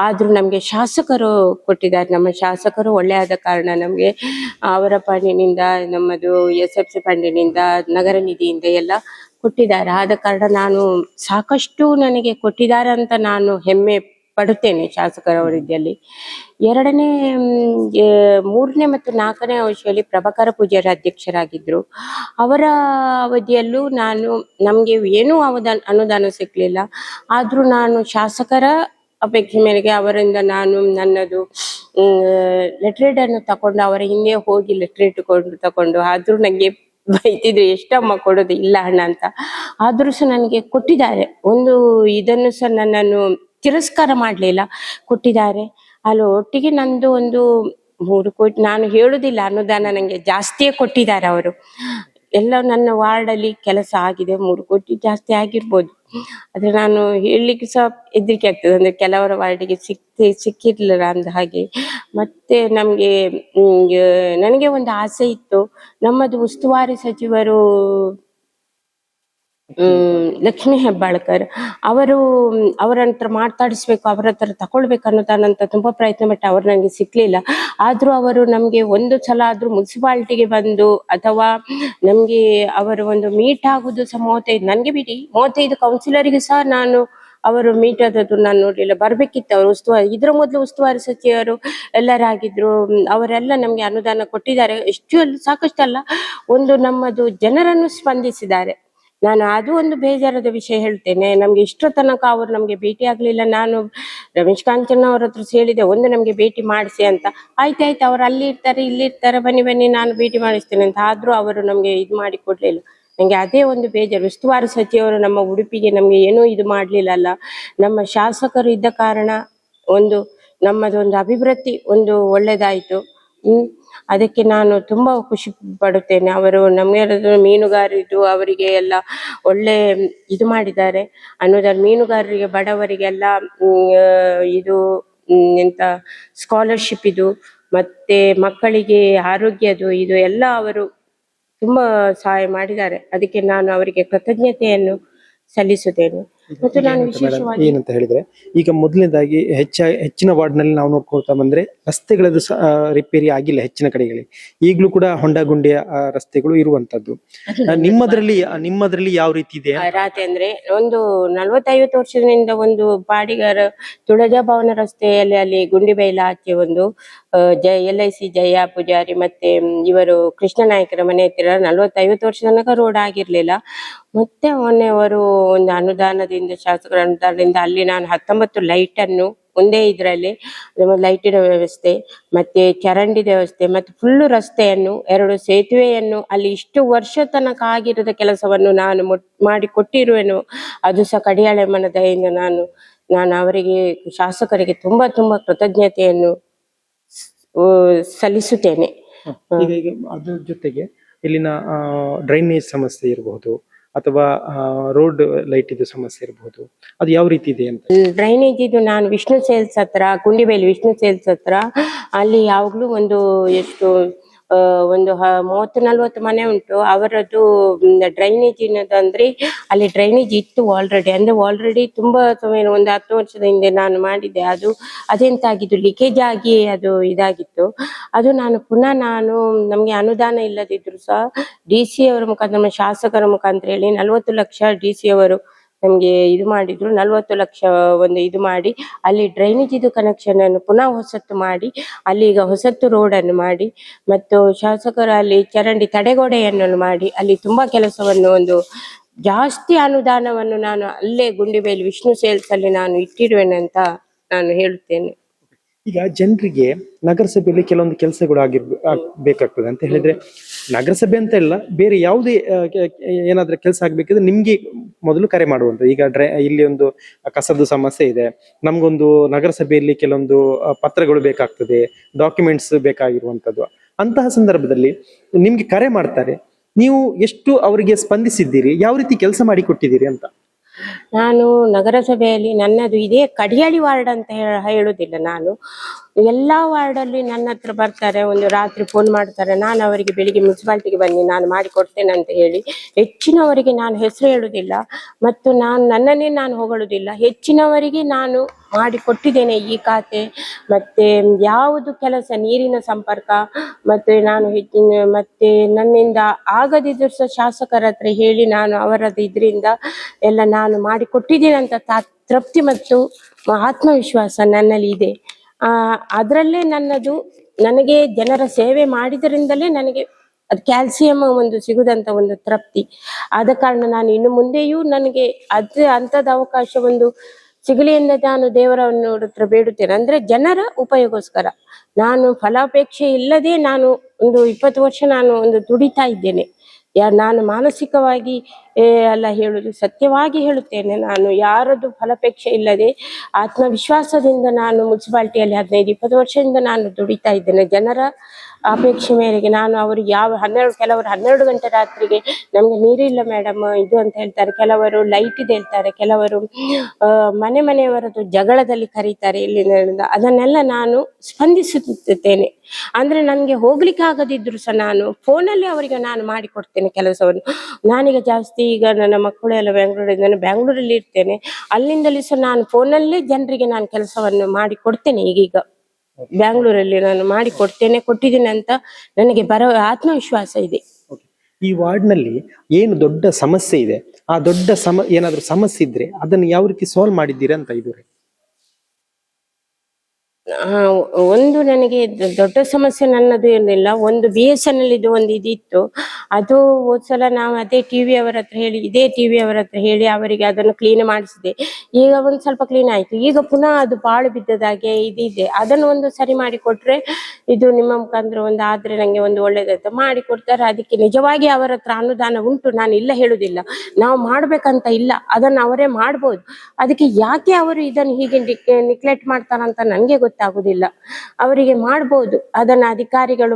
ಆದ್ರೂ ನಮ್ಗೆ ಶಾಸಕರು ಕೊಟ್ಟಿದ್ದಾರೆ. ನಮ್ಮ ಶಾಸಕರು ಒಳ್ಳೆಯಾದ ಕಾರಣ ನಮ್ಗೆ ಅವರ ಫಂಡಿನಿಂದ, ನಮ್ಮದು SFC ಫಂಡಿನಿಂದ, ನಗರ ನಿಧಿಯಿಂದ ಎಲ್ಲ ಕೊಟ್ಟಿದ್ದಾರೆ. ಆದ ಕಾರಣ ನಾನು ಸಾಕಷ್ಟು ನನಗೆ ಕೊಟ್ಟಿದ್ದಾರೆ ಅಂತ ನಾನು ಹೆಮ್ಮೆ ಪಡುತ್ತೇನೆ ಶಾಸಕರವರಿದ್ದಲ್ಲಿ. 2ನೇ 3ನೇ ಮತ್ತು 4ನೇ ಅವಧಿಯಲ್ಲಿ ಪ್ರಭಾಕರ ಪೂಜಾರಿ ಅಧ್ಯಕ್ಷರಾಗಿದ್ರು. ಅವರ ಅವಧಿಯಲ್ಲೂ ನಮ್ಗೆ ಏನೂ ಅನುದಾನ ಸಿಕ್ಲಿಲ್ಲ. ಆದ್ರೂ ನಾನು ಶಾಸಕರ ಅಪೇಕ್ಷೆ ಮೇರೆಗೆ ಅವರಿಂದ ನಾನು ನನ್ನದು ಲೆಟ್ರೇಟ್ ಅನ್ನು ತಕೊಂಡು ಅವರ ಹಿಂದೆ ಹೋಗಿ ಲೆಟ್ರೇಟ್ ತಕೊಂಡು, ಆದ್ರೂ ನಂಗೆ ಬೈತಿದ್ರು, ಎಷ್ಟಮ್ಮ ಕೊಡೋದು, ಇಲ್ಲ ಹಣ ಅಂತ. ಆದ್ರೂ ಸಹ ನನಗೆ ಕೊಟ್ಟಿದ್ದಾರೆ. ಒಂದು ಇದನ್ನು ಸಹ ನನ್ನನ್ನು ತಿರಸ್ಕಾರ ಮಾಡ್ಲಿಲ್ಲ, ಕೊಟ್ಟಿದ್ದಾರೆ. ಅಲ್ಲಿ ಒಟ್ಟಿಗೆ ನಂದು ಒಂದು 3 ಕೋಟಿ, ನಾನು ಹೇಳುದಿಲ್ಲ ಅನುದಾನ ನಂಗೆ ಜಾಸ್ತಿಯೇ ಕೊಟ್ಟಿದ್ದಾರೆ ಅವರು. ಎಲ್ಲ ನನ್ನ ವಾರ್ಡ್ ಅಲ್ಲಿ ಕೆಲಸ ಆಗಿದೆ, 3 ಕೋಟಿ ಜಾಸ್ತಿ ಆಗಿರ್ಬೋದು. ಆದ್ರೆ ನಾನು ಹೇಳಲಿಕ್ಕೆ ಸಹ ಹೆದರಿಕೆ ಆಗ್ತದೆ, ಅಂದ್ರೆ ಕೆಲವರ ವಾರ್ಡಿಗೆ ಸಿಕ್ಕಿರ್ಲಿಲ್ಲ ಅಂದ ಹಾಗೆ. ಮತ್ತೆ ನನಗೆ ಒಂದು ಆಸೆ ಇತ್ತು, ನಮ್ಮದು ಉಸ್ತುವಾರಿ ಸಚಿವರು ಲಕ್ಷ್ಮೀ ಹೆಬ್ಬಾಳ್ಕರ್ ಅವರ ಹತ್ರ ಮಾತಾಡಿಸ್ಬೇಕು, ಅವರ ಹತ್ರ ತಕೊಳ್ಬೇಕು ಅನ್ನೋದಾನಂತ ತುಂಬಾ ಪ್ರಯತ್ನ ಪಟ್ಟೆ. ಅವ್ರು ನಂಗೆ ಸಿಕ್ಲಿಲ್ಲ. ಆದ್ರೂ ಅವರು ನಮ್ಗೆ ಒಂದು ಸಲ ಆದ್ರೂ ಮುನ್ಸಿಪಾಲಿಟಿಗೆ ಬಂದು, ಅಥವಾ ನಮ್ಗೆ ಅವರು ಒಂದು ಮೀಟ್ ಆಗುದು ಸಹ 35, ನನ್ಗೆ ಬಿಡಿ 35 ಕೌನ್ಸಿಲರಿಗೆ ಸಹ ನಾನು ಅವರು ಮೀಟ್ ಆದದ್ದು ನಾನು ನೋಡ್ಲಿಲ್ಲ. ಬರ್ಬೇಕಿತ್ತು ಅವರು ಉಸ್ತುವಾರಿ, ಇದ್ರ ಮೊದಲು ಉಸ್ತುವಾರಿ ಸಚಿವರು ಎಲ್ಲರಾಗಿದ್ರು. ಅವರೆಲ್ಲ ನಮ್ಗೆ ಅನುದಾನ ಕೊಟ್ಟಿದ್ದಾರೆ. ಸಾಕಷ್ಟಲ್ಲ, ಒಂದು ನಮ್ಮದು ಜನರನ್ನು ಸ್ಪಂದಿಸಿದ್ದಾರೆ. ನಾನು ಅದು ಒಂದು ಬೇಜಾರದ ವಿಷಯ ಹೇಳ್ತೇನೆ. ನಮ್ಗೆ ಇಷ್ಟರ ತನಕ ಅವರು ನಮ್ಗೆ ಭೇಟಿ ಆಗ್ಲಿಲ್ಲ. ನಾನು ರಮೇಶ್ ಕಾಂಚನ್ ಅವ್ರ ಹತ್ರ ಹೇಳಿದೆ, ಒಂದು ನಮ್ಗೆ ಭೇಟಿ ಮಾಡಿಸಿ ಅಂತ. ಆಯ್ತಾಯ್ತು, ಅವ್ರು ಅಲ್ಲಿ ಇರ್ತಾರೆ, ಇಲ್ಲಿ ಇರ್ತಾರೆ, ಬನ್ನಿ ನಾನು ಭೇಟಿ ಮಾಡಿಸ್ತೇನೆ ಅಂತ. ಆದ್ರೂ ಅವರು ನಮ್ಗೆ ಇದು ಮಾಡಿ ಕೊಡ್ಲಿಲ್ಲ. ನಂಗೆ ಅದೇ ಒಂದು ಬೇಜಾರು. ಉಸ್ತುವಾರಿ ಸಚಿವರು ನಮ್ಮ ಉಡುಪಿಗೆ ನಮ್ಗೆ ಏನೂ ಇದು ಮಾಡ್ಲಿಲ್ಲ ಅಲ್ಲ. ನಮ್ಮ ಶಾಸಕರು ಇದ್ದ ಕಾರಣ ನಮ್ಮದೊಂದು ಅಭಿವೃದ್ಧಿ ಒಂದು ಒಳ್ಳೇದಾಯ್ತು. ಅದಕ್ಕೆ ನಾನು ತುಂಬಾ ಖುಷಿ ಪಡುತ್ತೇನೆ. ಅವರು ನಮ್ಗೆ ಮೀನುಗಾರರಿದ್ದು ಅವರಿಗೆ ಎಲ್ಲ ಒಳ್ಳೆ ಇದು ಮಾಡಿದ್ದಾರೆ ಅನ್ನೋದಾದ್ರೆ, ಮೀನುಗಾರರಿಗೆ, ಬಡವರಿಗೆಲ್ಲ ಇದು ಎಂತ ಸ್ಕಾಲರ್ಶಿಪ್ ಇದು ಮತ್ತೆ ಮಕ್ಕಳಿಗೆ ಆರೋಗ್ಯದು ಇದು ಎಲ್ಲ ಅವರು ತುಂಬಾ ಸಹಾಯ ಮಾಡಿದ್ದಾರೆ. ಅದಕ್ಕೆ ನಾನು ಅವರಿಗೆ ಕೃತಜ್ಞತೆಯನ್ನು ಸಲ್ಲಿಸುತ್ತೇನೆ. ಮತ್ತು ನಾನು ವಿಶೇಷವಾಗಿ ಏನಂತ ಹೇಳಿದ್ರೆ, ಈಗ ಮೊದಲನೇದಾಗಿ ಹೆಚ್ಚಿನ ವಾರ್ಡ್ನಲ್ಲಿ ನಾವು ನೋಡ್ಕೊಳ್ತಾ ಬಂದ್ರೆ ರಸ್ತೆಗಳದ್ದು ರಿಪೇರಿ ಆಗಿಲ್ಲ ಹೆಚ್ಚಿನ ಕಡೆಗಳಲ್ಲಿ. ಈಗಲೂ ಕೂಡ ಹೊಂಡ ಗುಂಡಿಯ ರಸ್ತೆಗಳು ಇರುವಂತದ್ದು. ನಿಮ್ಮದ್ರಲ್ಲಿ ಯಾವ ರೀತಿ ಇದೆ? ರಾತೆ ಅಂದ್ರೆ ಒಂದು 40-50 ವರ್ಷದಿಂದ ಒಂದು ಬಾಡಿಗಾರ ತುಳಜಾ ಭವನ ರಸ್ತೆಯಲ್ಲಿ ಅಲ್ಲಿ ಗುಂಡಿಬೈಲ ಆಚೆ ಒಂದು LIC ಜಯ ಪೂಜಾರಿ ಮತ್ತೆ ಇವರು ಕೃಷ್ಣ ನಾಯಕರ ಮನೆ ಹತ್ತಿರ 40-50 ವರ್ಷ ತನಕ ರೋಡ್ ಆಗಿರ್ಲಿಲ್ಲ. ಮತ್ತೆ ಮೊನ್ನೆಯವರು ಒಂದು ಅನುದಾನದಿಂದ, ಶಾಸಕರ ಅನುದಾನದಿಂದ ಅಲ್ಲಿ ನಾನು 19 ಲೈಟ್ ಅನ್ನು ಒಂದೇ ಇದರಲ್ಲಿ ಲೈಟಿನ ವ್ಯವಸ್ಥೆ ಮತ್ತೆ ಚರಂಡಿದ ವ್ಯವಸ್ಥೆ ಮತ್ತೆ ಫುಲ್ಲು ರಸ್ತೆಯನ್ನು 2 ಸೇತುವೆಯನ್ನು ಅಲ್ಲಿ ಇಷ್ಟು ವರ್ಷ ತನಕ ಆಗಿರದ ಕೆಲಸವನ್ನು ನಾನು ಮಾಡಿ ಕೊಟ್ಟಿರುವೆನು. ಅದು ಸಹ ಕಡಿಯಾಳೆ ಮನ ದಯೆಯಿಂದ ನಾನು ಅವರಿಗೆ, ಶಾಸಕರಿಗೆ ತುಂಬಾ ತುಂಬಾ ಕೃತಜ್ಞತೆಯನ್ನು ಸಲ್ಲಿಸುತ್ತೇನೆ. ಅದ್ರ ಜೊತೆಗೆ ಇಲ್ಲಿನ ಡ್ರೈನೇಜ್ ಸಮಸ್ಯೆ ಇರಬಹುದು ಅಥವಾ ರೋಡ್ ಲೈಟ್ ಇದು ಸಮಸ್ಯೆ ಇರಬಹುದು, ಅದು ಯಾವ ರೀತಿ ಇದೆ ಅಂತ? ಡ್ರೈನೇಜ್ ಇದು ನಾನು ವಿಷ್ಣು ಸೇಲ್ಸ್ ಹತ್ರ, ಗುಂಡಿಬೇಲಿ ವಿಷ್ಣು ಸೇಲ್ಸ್ ಹತ್ರ ಅಲ್ಲಿ ಯಾವಾಗ್ಲೂ ಒಂದು ಎಷ್ಟು ಒಂದು 30-40 ಮನೆ ಉಂಟು. ಅವರದ್ದು ಡ್ರೈನೇಜ್ ಅಂದ್ರೆ ಅಲ್ಲಿ ಡ್ರೈನೇಜ್ ಇತ್ತು ಆಲ್ರೆಡಿ ತುಂಬಾ ಸಮಯ, ಒಂದು 10 ವರ್ಷದ ಹಿಂದೆ ನಾನು ಮಾಡಿದ್ದೆ. ಅದೆಂತಾಗಿದ್ದು ಲೀಕೇಜ್ ಆಗಿ ಅದು ಇದಾಗಿತ್ತು. ಅದು ನಾನು ಪುನಃ ನಮ್ಗೆ ಅನುದಾನ ಇಲ್ಲದಿದ್ರು ಸಹ DC ಅವರ ಮುಖಾಂತರ, ನಮ್ಮ ಶಾಸಕರ ಮುಖಾಂತರ ಹೇಳಿ 40 ಲಕ್ಷ DC ಅವರು ನಮ್ಗೆ ಇದು ಮಾಡಿದ್ರು. 40 ಲಕ್ಷ ಒಂದು ಇದು ಮಾಡಿ ಅಲ್ಲಿ ಡ್ರೈನೇಜ್ ಇದು ಕನೆಕ್ಷನ್ ಅನ್ನು ಪುನಃ ಹೊಸತ್ತು ಮಾಡಿ ಅಲ್ಲಿ ಈಗ ಹೊಸತ್ತು ರೋಡ್ ಅನ್ನು ಮಾಡಿ ಮತ್ತು ಶಾಸಕರು ಅಲ್ಲಿ ಚರಂಡಿ ತಡೆಗೋಡೆಯನ್ನು ಮಾಡಿ ಅಲ್ಲಿ ತುಂಬಾ ಕೆಲಸವನ್ನು, ಒಂದು ಜಾಸ್ತಿ ಅನುದಾನವನ್ನು ನಾನು ಅಲ್ಲೇ ಗುಂಡಿಬೇಲಿ ವಿಷ್ಣು ಸೇಲ್ಸ್ ಅಲ್ಲಿ ನಾನು ಇಟ್ಟಿರುವೆನಂತ ನಾನು ಹೇಳುತ್ತೇನೆ. ಈಗ ಜನರಿಗೆ ನಗರಸಭೆಯಲ್ಲಿ ಕೆಲವೊಂದು ಕೆಲಸಗಳು ಬೇಕಾಗ್ತದೆ ಅಂತ ಹೇಳಿದ್ರೆ, ನಗರಸಭೆ ಅಂತ ಇಲ್ಲ, ಬೇರೆ ಯಾವುದೇ ಏನಾದ್ರೂ ಕೆಲಸ ಆಗ್ಬೇಕಿದ್ರೆ ನಿಮ್ಗೆ ಮೊದಲು ಕರೆ ಮಾಡುವಂಥದ್ದು. ಈಗ ಇಲ್ಲಿ ಒಂದು ಕಸದ ಸಮಸ್ಯೆ ಇದೆ, ನಮ್ಗೊಂದು ನಗರಸಭೆಯಲ್ಲಿ ಕೆಲವೊಂದು ಪತ್ರಗಳು ಬೇಕಾಗ್ತದೆ, ಡಾಕ್ಯುಮೆಂಟ್ಸ್ ಬೇಕಾಗಿರುವಂಥದ್ದು. ಅಂತಹ ಸಂದರ್ಭದಲ್ಲಿ ನಿಮ್ಗೆ ಕರೆ ಮಾಡ್ತಾರೆ, ನೀವು ಎಷ್ಟು ಅವರಿಗೆ ಸ್ಪಂದಿಸಿದ್ದೀರಿ, ಯಾವ ರೀತಿ ಕೆಲಸ ಮಾಡಿ ಕೊಟ್ಟಿದ್ದೀರಿ ಅಂತ? ನಾನು ನಗರಸಭೆಯಲ್ಲಿ ನನ್ನದು ಇದೇ ಕಡಿಯಾಳಿ ವಾರ್ಡ್ ಅಂತ ಹೇಳುದಿಲ್ಲ, ನಾನು ಎಲ್ಲಾ ವಾರ್ಡ್ ಅಲ್ಲಿ ನನ್ನ ಹತ್ರ ಬರ್ತಾರೆ, ಒಂದು ರಾತ್ರಿ ಫೋನ್ ಮಾಡ್ತಾರೆ. ನಾನು ಅವರಿಗೆ ಬೆಳಿಗ್ಗೆ ಮುನ್ಸಿಪಾಲಿಟಿಗೆ ಬನ್ನಿ ನಾನು ಮಾಡಿ ಕೊಡ್ತೇನೆ ಅಂತ ಹೇಳಿ, ಹೆಚ್ಚಿನವರಿಗೆ ನಾನು ಹೆಸರು ಹೇಳುದಿಲ್ಲ ಮತ್ತು ನನ್ನನ್ನೇ ನಾನು ಹೊಗಳುದಿಲ್ಲ. ಹೆಚ್ಚಿನವರಿಗೆ ನಾನು ಮಾಡಿ ಕೊಟ್ಟಿದ್ದೇನೆ ಈ ಖಾತೆ. ಮತ್ತೆ ಯಾವುದು ಕೆಲಸ, ನೀರಿನ ಸಂಪರ್ಕ ಮತ್ತೆ ನಾನು ಮತ್ತೆ ನನ್ನಿಂದ ಆಗದಿದ್ರು ಸಹ ಶಾಸಕರ ಹತ್ರ ಹೇಳಿ ನಾನು ಅವರದ್ದು ಇದರಿಂದ ಎಲ್ಲ ನಾನು ಮಾಡಿ ಕೊಟ್ಟಿದ್ದೇನೆ ಅಂತ ತೃಪ್ತಿ ಮತ್ತು ಆತ್ಮವಿಶ್ವಾಸ ನನ್ನಲ್ಲಿ ಇದೆ. ಅದರಲ್ಲೇ ನನಗೆ ಜನರ ಸೇವೆ ಮಾಡಿದ್ರಿಂದಲೇ ನನಗೆ ಅದು ಕ್ಯಾಲ್ಸಿಯಂ ಒಂದು ಸಿಗುದಂತ ಒಂದು ತೃಪ್ತಿ. ಆದ ಕಾರಣ ನಾನು ಇನ್ನು ಮುಂದೆಯೂ ನನಗೆ ಅಂಥದ್ದು ಅವಕಾಶ ಒಂದು ಸಿಗಲಿ ಎಂದು ನಾನು ದೇವರನ್ನು ಹತ್ರ ಬೇಡುತ್ತೇನೆ. ಅಂದ್ರೆ ಜನರ ಉಪಯೋಗಕ್ಕೋಸ್ಕರ ನಾನು ಫಲಾಪೇಕ್ಷೆ ಇಲ್ಲದೆ ನಾನು ಒಂದು 20 ವರ್ಷ ನಾನು ಒಂದು ದುಡಿತಾ ಇದ್ದೇನೆ. ನಾನು ಮಾನಸಿಕವಾಗಿ ಅಲ್ಲ ಹೇಳುದು, ಸತ್ಯವಾಗಿ ಹೇಳುತ್ತೇನೆ. ನಾನು ಯಾರದ್ದು ಫಲಾಪೇಕ್ಷೆ ಇಲ್ಲದೆ ಆತ್ಮವಿಶ್ವಾಸದಿಂದ ನಾನು ಮುನ್ಸಿಪಾಲಿಟಿಯಲ್ಲಿ 15-20 ವರ್ಷದಿಂದ ನಾನು ದುಡಿತಾ ಇದ್ದೇನೆ. ಜನರ ಅಪೇಕ್ಷೆ ಮೇರೆಗೆ ನಾನು ಅವ್ರಿಗೆ ಕೆಲವರು 12 ಗಂಟೆ ರಾತ್ರಿಗೆ ನಮ್ಗೆ ನೀರಿಲ್ಲ ಮೇಡಮ್ ಇದು ಅಂತ ಹೇಳ್ತಾರೆ, ಕೆಲವರು ಲೈಟ್ ಇದೆ ಹೇಳ್ತಾರೆ, ಕೆಲವರು ಮನೆಯವರದ್ದು ಜಗಳದಲ್ಲಿ ಕರೀತಾರೆ ಇಲ್ಲಿಂದ. ಅದನ್ನೆಲ್ಲ ನಾನು ಸ್ಪಂದಿಸುತ್ತೇನೆ. ಅಂದ್ರೆ ನನ್ಗೆ ಹೋಗ್ಲಿಕ್ಕೆ ಆಗದಿದ್ರು ಸಹ ನಾನು ಫೋನಲ್ಲಿ ಅವರಿಗೆ ನಾನು ಮಾಡಿಕೊಡ್ತೇನೆ ಕೆಲಸವನ್ನು. ನಾನೀಗ ಜಾಸ್ತಿ ಈಗ ನನ್ನ ಮಕ್ಕಳು ಎಲ್ಲ ಬ್ಯಾಂಗ್ಳೂರಲ್ಲಿ ಇರ್ತೇನೆ, ಅಲ್ಲಿಂದಲೂ ಸಹ ನಾನು ಫೋನಲ್ಲೇ ಜನರಿಗೆ ನಾನು ಕೆಲಸವನ್ನು ಮಾಡಿ ಕೊಡ್ತೇನೆ. ಈಗೀಗ ಬ್ಯಾಂಗ್ಳೂರಲ್ಲಿ ನಾನು ಮಾಡಿ ಕೊಟ್ಟಿದ್ದೀನಿ ಅಂತ ನನಗೆ ಆತ್ಮವಿಶ್ವಾಸ ಇದೆ. ಈ ವಾರ್ಡ್ ನಲ್ಲಿ ಏನು ದೊಡ್ಡ ಸಮಸ್ಯೆ ಇದೆ, ಆ ದೊಡ್ಡ ಏನಾದ್ರೂ ಸಮಸ್ಯೆ ಇದ್ರೆ ಅದನ್ನು ಯಾವ ರೀತಿ ಸಾಲ್ವ್ ಮಾಡಿದ್ದೀರಾ ಅಂತ ಇದ್ರೆ? ಒಂದು ನನಗೆ ದೊಡ್ಡ ಸಮಸ್ಯೆ ನನ್ನದು ಏನಿಲ್ಲ. ಒಂದು BSNL ಇದು ಒಂದು ಇದಿತ್ತು, ಅದು ಹೋದ್ಸಲ ನಾವು ಇದೇ ಟಿವಿ ಅವರ ಹತ್ರ ಹೇಳಿ ಅವರಿಗೆ ಅದನ್ನು ಕ್ಲೀನ್ ಮಾಡಿಸಿದೆ. ಈಗ ಒಂದು ಸ್ವಲ್ಪ ಕ್ಲೀನ್ ಆಯ್ತು. ಈಗ ಪುನಃ ಅದು ಬಾಳು ಬಿದ್ದದಾಗೆ ಇದಿದೆ. ಅದನ್ನು ಒಂದು ಸರಿ ಮಾಡಿ ಕೊಟ್ರೆ ಇದು ನಿಮ್ಮ ಮುಖಾಂತರ ಒಂದು ಆದ್ರೆ ನಂಗೆ ಒಂದು ಒಳ್ಳೇದಾಯ್ತು ಮಾಡಿ ಕೊಡ್ತಾರೆ. ಅದಕ್ಕೆ ನಿಜವಾಗಿ ಅವರ ಹತ್ರ ಅನುದಾನ ಉಂಟು, ನಾನು ಇಲ್ಲ ಹೇಳುದಿಲ್ಲ, ನಾವು ಮಾಡ್ಬೇಕಂತ ಇಲ್ಲ, ಅದನ್ನು ಅವರೇ ಮಾಡ್ಬೋದು. ಅದಕ್ಕೆ ಯಾಕೆ ಅವರು ಇದನ್ನು ಹೀಗೆ ನಿಗ್ಲೆಕ್ಟ್ ಮಾಡ್ತಾರಂತ ನನಗೆ ಗೊತ್ತಿಲ್ಲ. ಗೊತ್ತಾಗುದಿಲ್ಲ. ಅವರಿಗೆ ಮಾಡ್ಬೋದು, ಅದನ್ನ ಅಧಿಕಾರಿಗಳು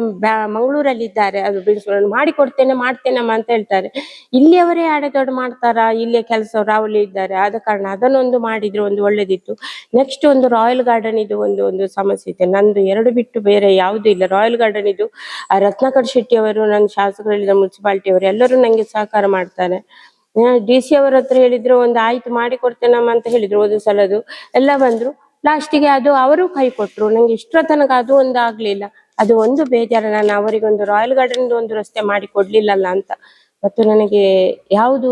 ಮಂಗಳೂರಲ್ಲಿದ್ದಾರೆ, ಅದು ಬಿಡಿಸ್ಕೊಂಡು ಮಾಡ್ತೇನಮ್ಮ ಅಂತ ಹೇಳ್ತಾರೆ. ಇಲ್ಲಿಯವರೇ ಅಡೆದೊಡ್ಡು ಮಾಡ್ತಾರಾ? ಇಲ್ಲೇ ಕೆಲಸವ್ರು ಅವಳಿ ಇದ್ದಾರೆ. ಆದ ಕಾರಣ ಅದನ್ನೊಂದು ಮಾಡಿದ್ರೆ ಒಂದು ಒಳ್ಳೇದಿತ್ತು. ನೆಕ್ಸ್ಟ್ ಒಂದು ರಾಯಲ್ ಗಾರ್ಡನ್ ಇದು ಒಂದು ಸಮಸ್ಯೆ ಇದೆ. ನಂದು 2 ಬಿಟ್ಟು ಬೇರೆ ಯಾವುದು ಇಲ್ಲ. ರಾಯಲ್ ಗಾರ್ಡನ್ ಇದು ರತ್ನಾಕರ್ ಶೆಟ್ಟಿ ಅವರು, ನನ್ನ ಶಾಸಕರಿದ್ದ ಮುನ್ಸಿಪಾಲಿಟಿ ಅವರು ಎಲ್ಲರೂ ನಂಗೆ ಸಹಕಾರ ಮಾಡ್ತಾರೆ. DC ಅವರ ಹತ್ರ ಹೇಳಿದ್ರು, ಒಂದು ಆಯ್ತು ಮಾಡಿ ಕೊಡ್ತೇನಮ್ಮ ಅಂತ ಹೇಳಿದ್ರು. ಒಂದು ಸಲದು ಎಲ್ಲ ಬಂದ್ರು, ಲಾಸ್ಟಿಗೆ ಅದು ಅವರು ಕೈ ಕೊಟ್ರು. ನಂಗೆ ಇಷ್ಟರ ತನಕ ಅದು ಒಂದು ಆಗ್ಲಿಲ್ಲ. ಅದು ಒಂದು ಬೇಜಾರ. ನಾನು ಅವರಿಗೊಂದು ರಾಯಲ್ ಗಾರ್ಡನ್ ಒಂದು ರಸ್ತೆ ಮಾಡಿ ಕೊಡ್ಲಿಲ್ಲಲ್ಲ ಅಂತ. ಮತ್ತು ನನಗೆ ಯಾವುದು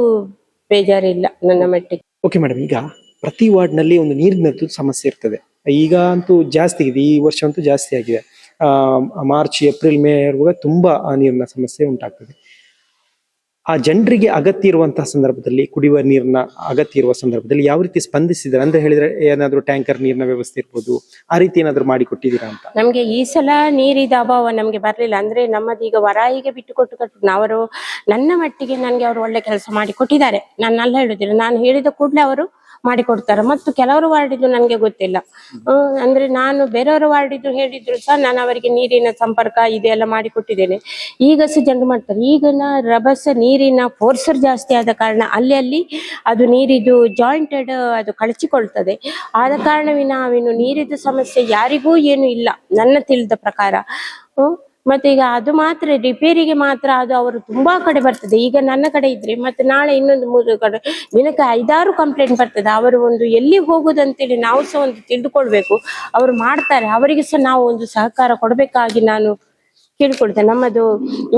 ಬೇಜಾರಿಲ್ಲ ನನ್ನ ಮಟ್ಟಿಗೆ. ಓಕೆ ಮೇಡಮ್, ಈಗ ಪ್ರತಿ ವಾರ್ಡ್ ನಲ್ಲಿ ಒಂದು ನೀರಿನದ್ದು ಸಮಸ್ಯೆ ಇರ್ತದೆ. ಈಗ ಅಂತೂ ಜಾಸ್ತಿ ಇದೆ, ಈ ವರ್ಷ ಅಂತೂ ಜಾಸ್ತಿ ಆಗಿದೆ. ಮಾರ್ಚ್, ಏಪ್ರಿಲ್, ಮೇ ಇರುವಾಗ ತುಂಬಾ ನೀರಿನ ಸಮಸ್ಯೆ ಉಂಟಾಗ್ತದೆ. ಆ ಜನರಿಗೆ ಅಗತ್ಯ ಇರುವಂತಹ ಸಂದರ್ಭದಲ್ಲಿ, ಕುಡಿಯುವ ನೀರಿನ ಅಗತ್ಯ ಇರುವ ಸಂದರ್ಭದಲ್ಲಿ ಯಾವ ರೀತಿ ಸ್ಪಂದಿಸಿದ್ರೆ ಅಂತ ಹೇಳಿದ್ರೆ, ಏನಾದ್ರು ಟ್ಯಾಂಕರ್ ನೀರಿನ ವ್ಯವಸ್ಥೆ ಇರ್ಬೋದು, ಆ ರೀತಿ ಏನಾದ್ರು ಮಾಡಿ ಕೊಟ್ಟಿದ್ದೀರಾ ಅಂತ? ನಮ್ಗೆ ಈ ಸಲ ನೀರಿದ ಅಭಾವ ನಮ್ಗೆ ಬರ್ಲಿಲ್ಲ. ಅಂದ್ರೆ ನಮ್ಮದೀಗ ವರಾಯಿಗೆ ಬಿಟ್ಟು ಕೊಟ್ಟು ಅವರು ನನ್ನ ಮಟ್ಟಿಗೆ ನನ್ಗೆ ಅವರು ಒಳ್ಳೆ ಕೆಲಸ ಮಾಡಿ ಕೊಟ್ಟಿದ್ದಾರೆ. ನಾನು ಅಲ್ಲ ಹೇಳುದಿಲ್ಲ, ನಾನು ಹೇಳಿದ ಕೂಡಲೇ ಅವರು ಮಾಡಿಕೊಡ್ತಾರೆ. ಮತ್ತು ಕೆಲವರು ವಾರ್ಡಿದ್ದು ನನ್ಗೆ ಗೊತ್ತಿಲ್ಲ. ಅಂದ್ರೆ ನಾನು ಬೇರೆಯವರ ವಾರ್ಡಿದ್ದು ಹೇಳಿದ್ರು ಸಹ ನಾನು ಅವರಿಗೆ ನೀರಿನ ಸಂಪರ್ಕ ಇದೆಲ್ಲ ಮಾಡಿ ಕೊಟ್ಟಿದ್ದೇನೆ. ಈಗ ಸಹ ಜನರು ಮಾಡ್ತಾರೆ. ಈಗಿನ ರಭಸ ನೀರಿನ ಫೋರ್ಸರ್ ಜಾಸ್ತಿ ಆದ ಕಾರಣ ಅಲ್ಲಿ ಅದು ನೀರಿದು ಜಾಯಿಂಟೆಡ್ ಅದು ಕಳಚಿಕೊಳ್ತದೆ. ಆದ ಕಾರಣವಿನ ನೀರಿದ ಸಮಸ್ಯೆ ಯಾರಿಗೂ ಏನು ಇಲ್ಲ ನನ್ನ ತಿಳಿದ ಪ್ರಕಾರ. ಮತ್ತೆ ಈಗ ಅದು ಮಾತ್ರ ರಿಪೇರಿಗೆ ಮಾತ್ರ ಅದು ಅವರು ತುಂಬಾ ಕಡೆ ಬರ್ತದೆ. ಈಗ ನನ್ನ ಕಡೆ ಇದ್ರೆ ಮತ್ತೆ ನಾಳೆ ಇನ್ನೊಂದು 3 ಕಡೆ ದಿನಕ್ಕೆ 5-6 ಕಂಪ್ಲೇಂಟ್ ಬರ್ತದೆ. ಅವರು ಒಂದು ಎಲ್ಲಿ ಹೋಗುದಂತೇಳಿ ನಾವು ಸಹ ಒಂದು ತಿಳಿದುಕೊಳ್ಬೇಕು. ಅವರು ಮಾಡ್ತಾರೆ, ಅವರಿಗೆ ಸಹ ನಾವು ಒಂದು ಸಹಕಾರ ಕೊಡಬೇಕಾಗಿ ನಾನು ಕೇಳ್ಕೊಳ್ತೇನೆ. ನಮ್ಮದು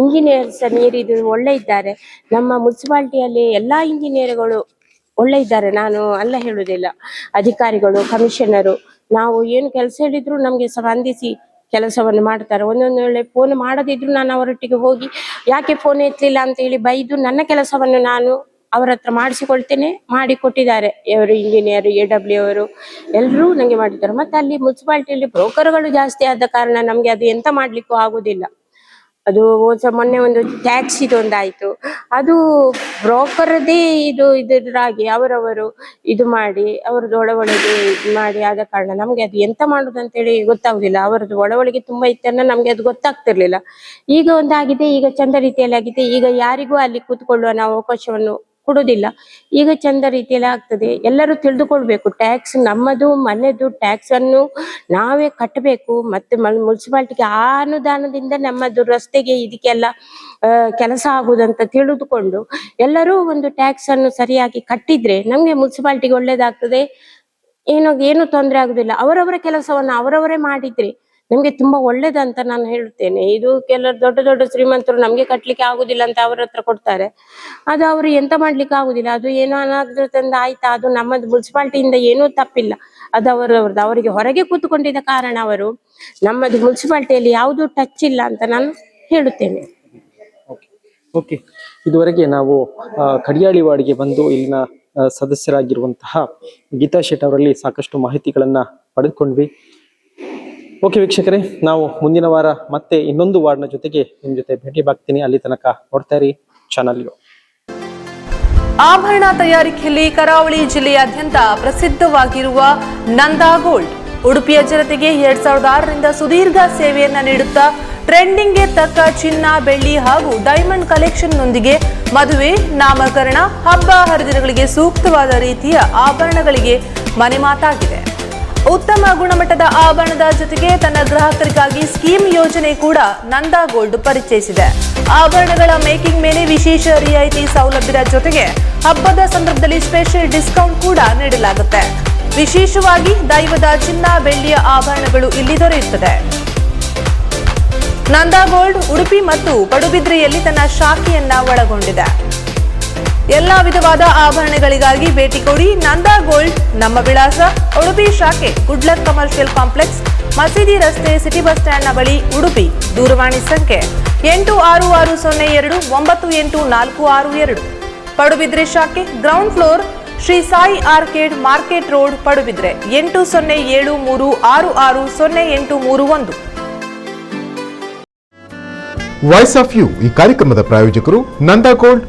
ಇಂಜಿನಿಯರ್ಸ್ ನೀರಿದು ಒಳ್ಳೆ ಇದ್ದಾರೆ. ನಮ್ಮ ಮುನ್ಸಿಪಾಲಿಟಿಯಲ್ಲಿ ಎಲ್ಲಾ ಇಂಜಿನಿಯರ್ಗಳು ಒಳ್ಳೆ ಇದ್ದಾರೆ. ನಾನು ಅಲ್ಲ ಹೇಳುದಿಲ್ಲ. ಅಧಿಕಾರಿಗಳು, ಕಮಿಷನರು, ನಾವು ಏನು ಕೆಲಸ ಹೇಳಿದ್ರು ನಮ್ಗೆ ಸ್ಪಂದಿಸಿ ಕೆಲಸವನ್ನು ಮಾಡ್ತಾರೆ. ಒಂದೊಂದು ವೇಳೆ ಫೋನ್ ಮಾಡದಿದ್ರು ನಾನು ಅವರೊಟ್ಟಿಗೆ ಹೋಗಿ ಯಾಕೆ ಫೋನ್ ಎತ್ತಲಿಲ್ಲ ಅಂತ ಹೇಳಿ ಬೈದು ನನ್ನ ಕೆಲಸವನ್ನು ನಾನು ಅವರ ಹತ್ರ ಮಾಡಿಸಿಕೊಳ್ತೇನೆ. ಮಾಡಿ ಕೊಟ್ಟಿದ್ದಾರೆ ಅವರು, ಇಂಜಿನಿಯರ್, AW ಅವರು ಎಲ್ಲರೂ ನಂಗೆ ಮಾಡಿದ್ದಾರೆ. ಮತ್ತೆ ಅಲ್ಲಿ ಮುನ್ಸಿಪಾಲಿಟಿಯಲ್ಲಿ ಬ್ರೋಕರ್ಗಳು ಜಾಸ್ತಿ ಆದ ಕಾರಣ ನಮ್ಗೆ ಅದು ಎಂತ ಮಾಡ್ಲಿಕ್ಕೂ ಆಗುದಿಲ್ಲ. ಅದು ಮೊನ್ನೆ ಒಂದು ಟ್ಯಾಕ್ಸ್ ಇದೊಂದಾಯ್ತು, ಅದು ಬ್ರೋಕರ್ದೇ ಇದ್ರಾಗಿ ಅವರವರು ಇದು ಮಾಡಿ ಅವರದ್ದು ಒಳಗೆ ಇದು ಮಾಡಿ ಆದ ಕಾರಣ ನಮ್ಗೆ ಅದು ಎಂತ ಮಾಡುದಂತೇಳಿ ಗೊತ್ತಾಗುದಿಲ್ಲ. ಅವರದ್ದು ಒಳಗೆ ತುಂಬಾ ಇತ್ತನ್ನ ನಮ್ಗೆ ಅದು ಗೊತ್ತಾಗ್ತಿರ್ಲಿಲ್ಲ. ಈಗ ಒಂದಾಗಿದೆ, ಈಗ ಚಂದ ರೀತಿಯಲ್ಲಿ ಆಗಿದೆ. ಈಗ ಯಾರಿಗೂ ಅಲ್ಲಿ ಕೂತ್ಕೊಳ್ಳುವ ನಾವು ಅವಕಾಶವನ್ನು ಕೊಡುದಿಲ್ಲ. ಈಗ ಚಂದ ರೀತಿಯಲ್ಲಿ ಆಗ್ತದೆ. ಎಲ್ಲರೂ ತಿಳಿದುಕೊಳ್ಬೇಕು, ಟ್ಯಾಕ್ಸ್ ನಮ್ಮದು ಮನೆದು ಟ್ಯಾಕ್ಸ್ ಅನ್ನು ನಾವೇ ಕಟ್ಟಬೇಕು. ಮತ್ತೆ ಮುನ್ಸಿಪಾಲಿಟಿಗೆ ಆ ಅನುದಾನದಿಂದ ನಮ್ಮದು ರಸ್ತೆಗೆ ಇದಕ್ಕೆಲ್ಲ ಕೆಲಸ ಆಗುದಂತ ತಿಳಿದುಕೊಂಡು ಎಲ್ಲರೂ ಒಂದು ಟ್ಯಾಕ್ಸ್ ಅನ್ನು ಸರಿಯಾಗಿ ಕಟ್ಟಿದ್ರೆ ನಮ್ಗೆ ಮುನ್ಸಿಪಾಲಿಟಿಗೆ ಒಳ್ಳೇದಾಗ್ತದೆ. ಏನು ತೊಂದರೆ ಆಗುದಿಲ್ಲ. ಅವರವರ ಕೆಲಸವನ್ನು ಅವರವರೇ ಮಾಡಿದ್ರೆ ನಮ್ಗೆ ತುಂಬಾ ಒಳ್ಳೇದಂತ ನಾನು ಹೇಳುತ್ತೇನೆ. ಇದು ಕೆಲವರು ದೊಡ್ಡ ಶ್ರೀಮಂತರು ನಮ್ಗೆ ಕಟ್ಲಿಕ್ಕೆ ಆಗುದಿಲ್ಲ ಅಂತ ಅವರ ಹತ್ರ ಕೊಡ್ತಾರೆ. ಅದು ಅವರು ಎಂತ ಮಾಡ್ಲಿಕ್ಕೆ ಆಗುದಿಲ್ಲ. ಅದು ಏನೋ ಅನಾದ್ರಿಂದ ಆಯ್ತಾ, ಅದು ನಮ್ಮದು ಮುನ್ಸಿಪಾಲಿಟಿಯಿಂದ ಏನೂ ತಪ್ಪಿಲ್ಲ. ಅದು ಅವರವ್ರದ್ದು. ಅವರಿಗೆ ಹೊರಗೆ ಕೂತ್ಕೊಂಡಿದ್ದ ಕಾರಣ ಅವರು ನಮ್ಮದು ಮುನ್ಸಿಪಾಲಿಟಿಯಲ್ಲಿ ಯಾವುದು ಟಚ್ ಇಲ್ಲ ಅಂತ ನಾನು ಹೇಳುತ್ತೇನೆ. ಓಕೆ, ಇದುವರೆಗೆ ನಾವು ಕಡಿಯಾಳಿ ವಾರ್ಡ್ಗೆ ಬಂದು ಇಲ್ಲಿನ ಸದಸ್ಯರಾಗಿರುವಂತಹ ಗೀತಾ ಶೆಟ್ ಅವರಲ್ಲಿ ಸಾಕಷ್ಟು ಮಾಹಿತಿಗಳನ್ನ ಪಡೆದುಕೊಂಡ್ವಿ. ಓಕೆ ವೀಕ್ಷಕರೇ, ನಾವು ಮುಂದಿನ ವಾರ ಮತ್ತೆ ಇನ್ನೊಂದು ವಾರ್ಡ್ನ ಜೊತೆಗೆ ನಿಮ್ ಜೊತೆ ಭೇಟಿ ಆಗ್ತೀನಿ. ಅಲ್ಲಿ ತನಕ ನೋಡ್ತಾ ಇರಿ ಚಾನಲ್. ಆಭರಣ ತಯಾರಿಕೆಯಲ್ಲಿ ಕರಾವಳಿ ಜಿಲ್ಲೆಯಾದ್ಯಂತ ಪ್ರಸಿದ್ಧವಾಗಿರುವ ನಂದಾ ಗೋಲ್ಡ್ ಉಡುಪಿಯ ಜನತೆಗೆ 2006ರಿಂದ ಸುದೀರ್ಘ ಸೇವೆಯನ್ನ ನೀಡುತ್ತಾ ಟ್ರೆಂಡಿಂಗ್ಗೆ ತಕ್ಕ ಚಿನ್ನ, ಬೆಳ್ಳಿ ಹಾಗೂ ಡೈಮಂಡ್ ಕಲೆಕ್ಷನ್ನೊಂದಿಗೆ ಮದುವೆ, ನಾಮಕರಣ, ಹಬ್ಬ ಹರಿದಿನಗಳಿಗೆ ಸೂಕ್ತವಾದ ರೀತಿಯ ಆಭರಣಗಳಿಗೆ ಮನೆ ಮಾತಾಗಿದೆ. ಉತ್ತಮ ಗುಣಮಟ್ಟದ ಆಭರಣದ ಜೊತೆಗೆ ತನ್ನ ಗ್ರಾಹಕರಿಗಾಗಿ ಸ್ಕೀಮ್ ಯೋಜನೆ ಕೂಡ ನಂದಾ ಗೋಲ್ಡ್ ಪರಿಚಯಿಸಿದೆ. ಆಭರಣಗಳ ಮೇಕಿಂಗ್ ಮೇಲೆ ವಿಶೇಷ ರಿಯಾಯಿತಿ ಸೌಲಭ್ಯದ ಜೊತೆಗೆ ಹಬ್ಬದ ಸಂದರ್ಭದಲ್ಲಿ ಸ್ಪೆಷಲ್ ಡಿಸ್ಕೌಂಟ್ ಕೂಡ ನೀಡಲಾಗುತ್ತೆ. ವಿಶೇಷವಾಗಿ ದೈವದ ಚಿನ್ನ, ಬೆಳ್ಳಿಯ ಆಭರಣಗಳು ಇಲ್ಲಿ ದೊರೆಯುತ್ತದೆ. ನಂದಾ ಗೋಲ್ಡ್ ಉಡುಪಿ ಮತ್ತು ಪಡುಬಿದ್ರಿಯಲ್ಲಿ ತನ್ನ ಶಾಖೆಯನ್ನ ಒಳಗೊಂಡಿದೆ. ಎಲ್ಲಾ ವಿಧವಾದ ಆಭರಣಗಳಿಗಾಗಿ ಭೇಟಿ ಕೊಡಿ. ನಂದಾ ಗೋಲ್ಡ್. ನಮ್ಮ ವಿಳಾಸ ಉಡುಪಿ ಶಾಖೆ, ಗುಡ್ಲಕ್ ಕಮರ್ಷಿಯಲ್ ಕಾಂಪ್ಲೆಕ್ಸ್, ಮಸೀದಿ ರಸ್ತೆ, ಸಿಟಿ ಬಸ್ ಸ್ಟ್ಯಾಂಡ್ನ ಬಳಿ, ಉಡುಪಿ. ದೂರವಾಣಿ ಸಂಖ್ಯೆ 8660988462. ಪಡುಬಿದ್ರೆ ಶಾಖೆ, ground floor, Shri Sai arcade, market road, Padubidri. 8073660831. Voice of you ಈ ಕಾರ್ಯಕ್ರಮದ ಪ್ರಾಯೋಜಕರು ನಂದಾ ಗೋಲ್ಡ್.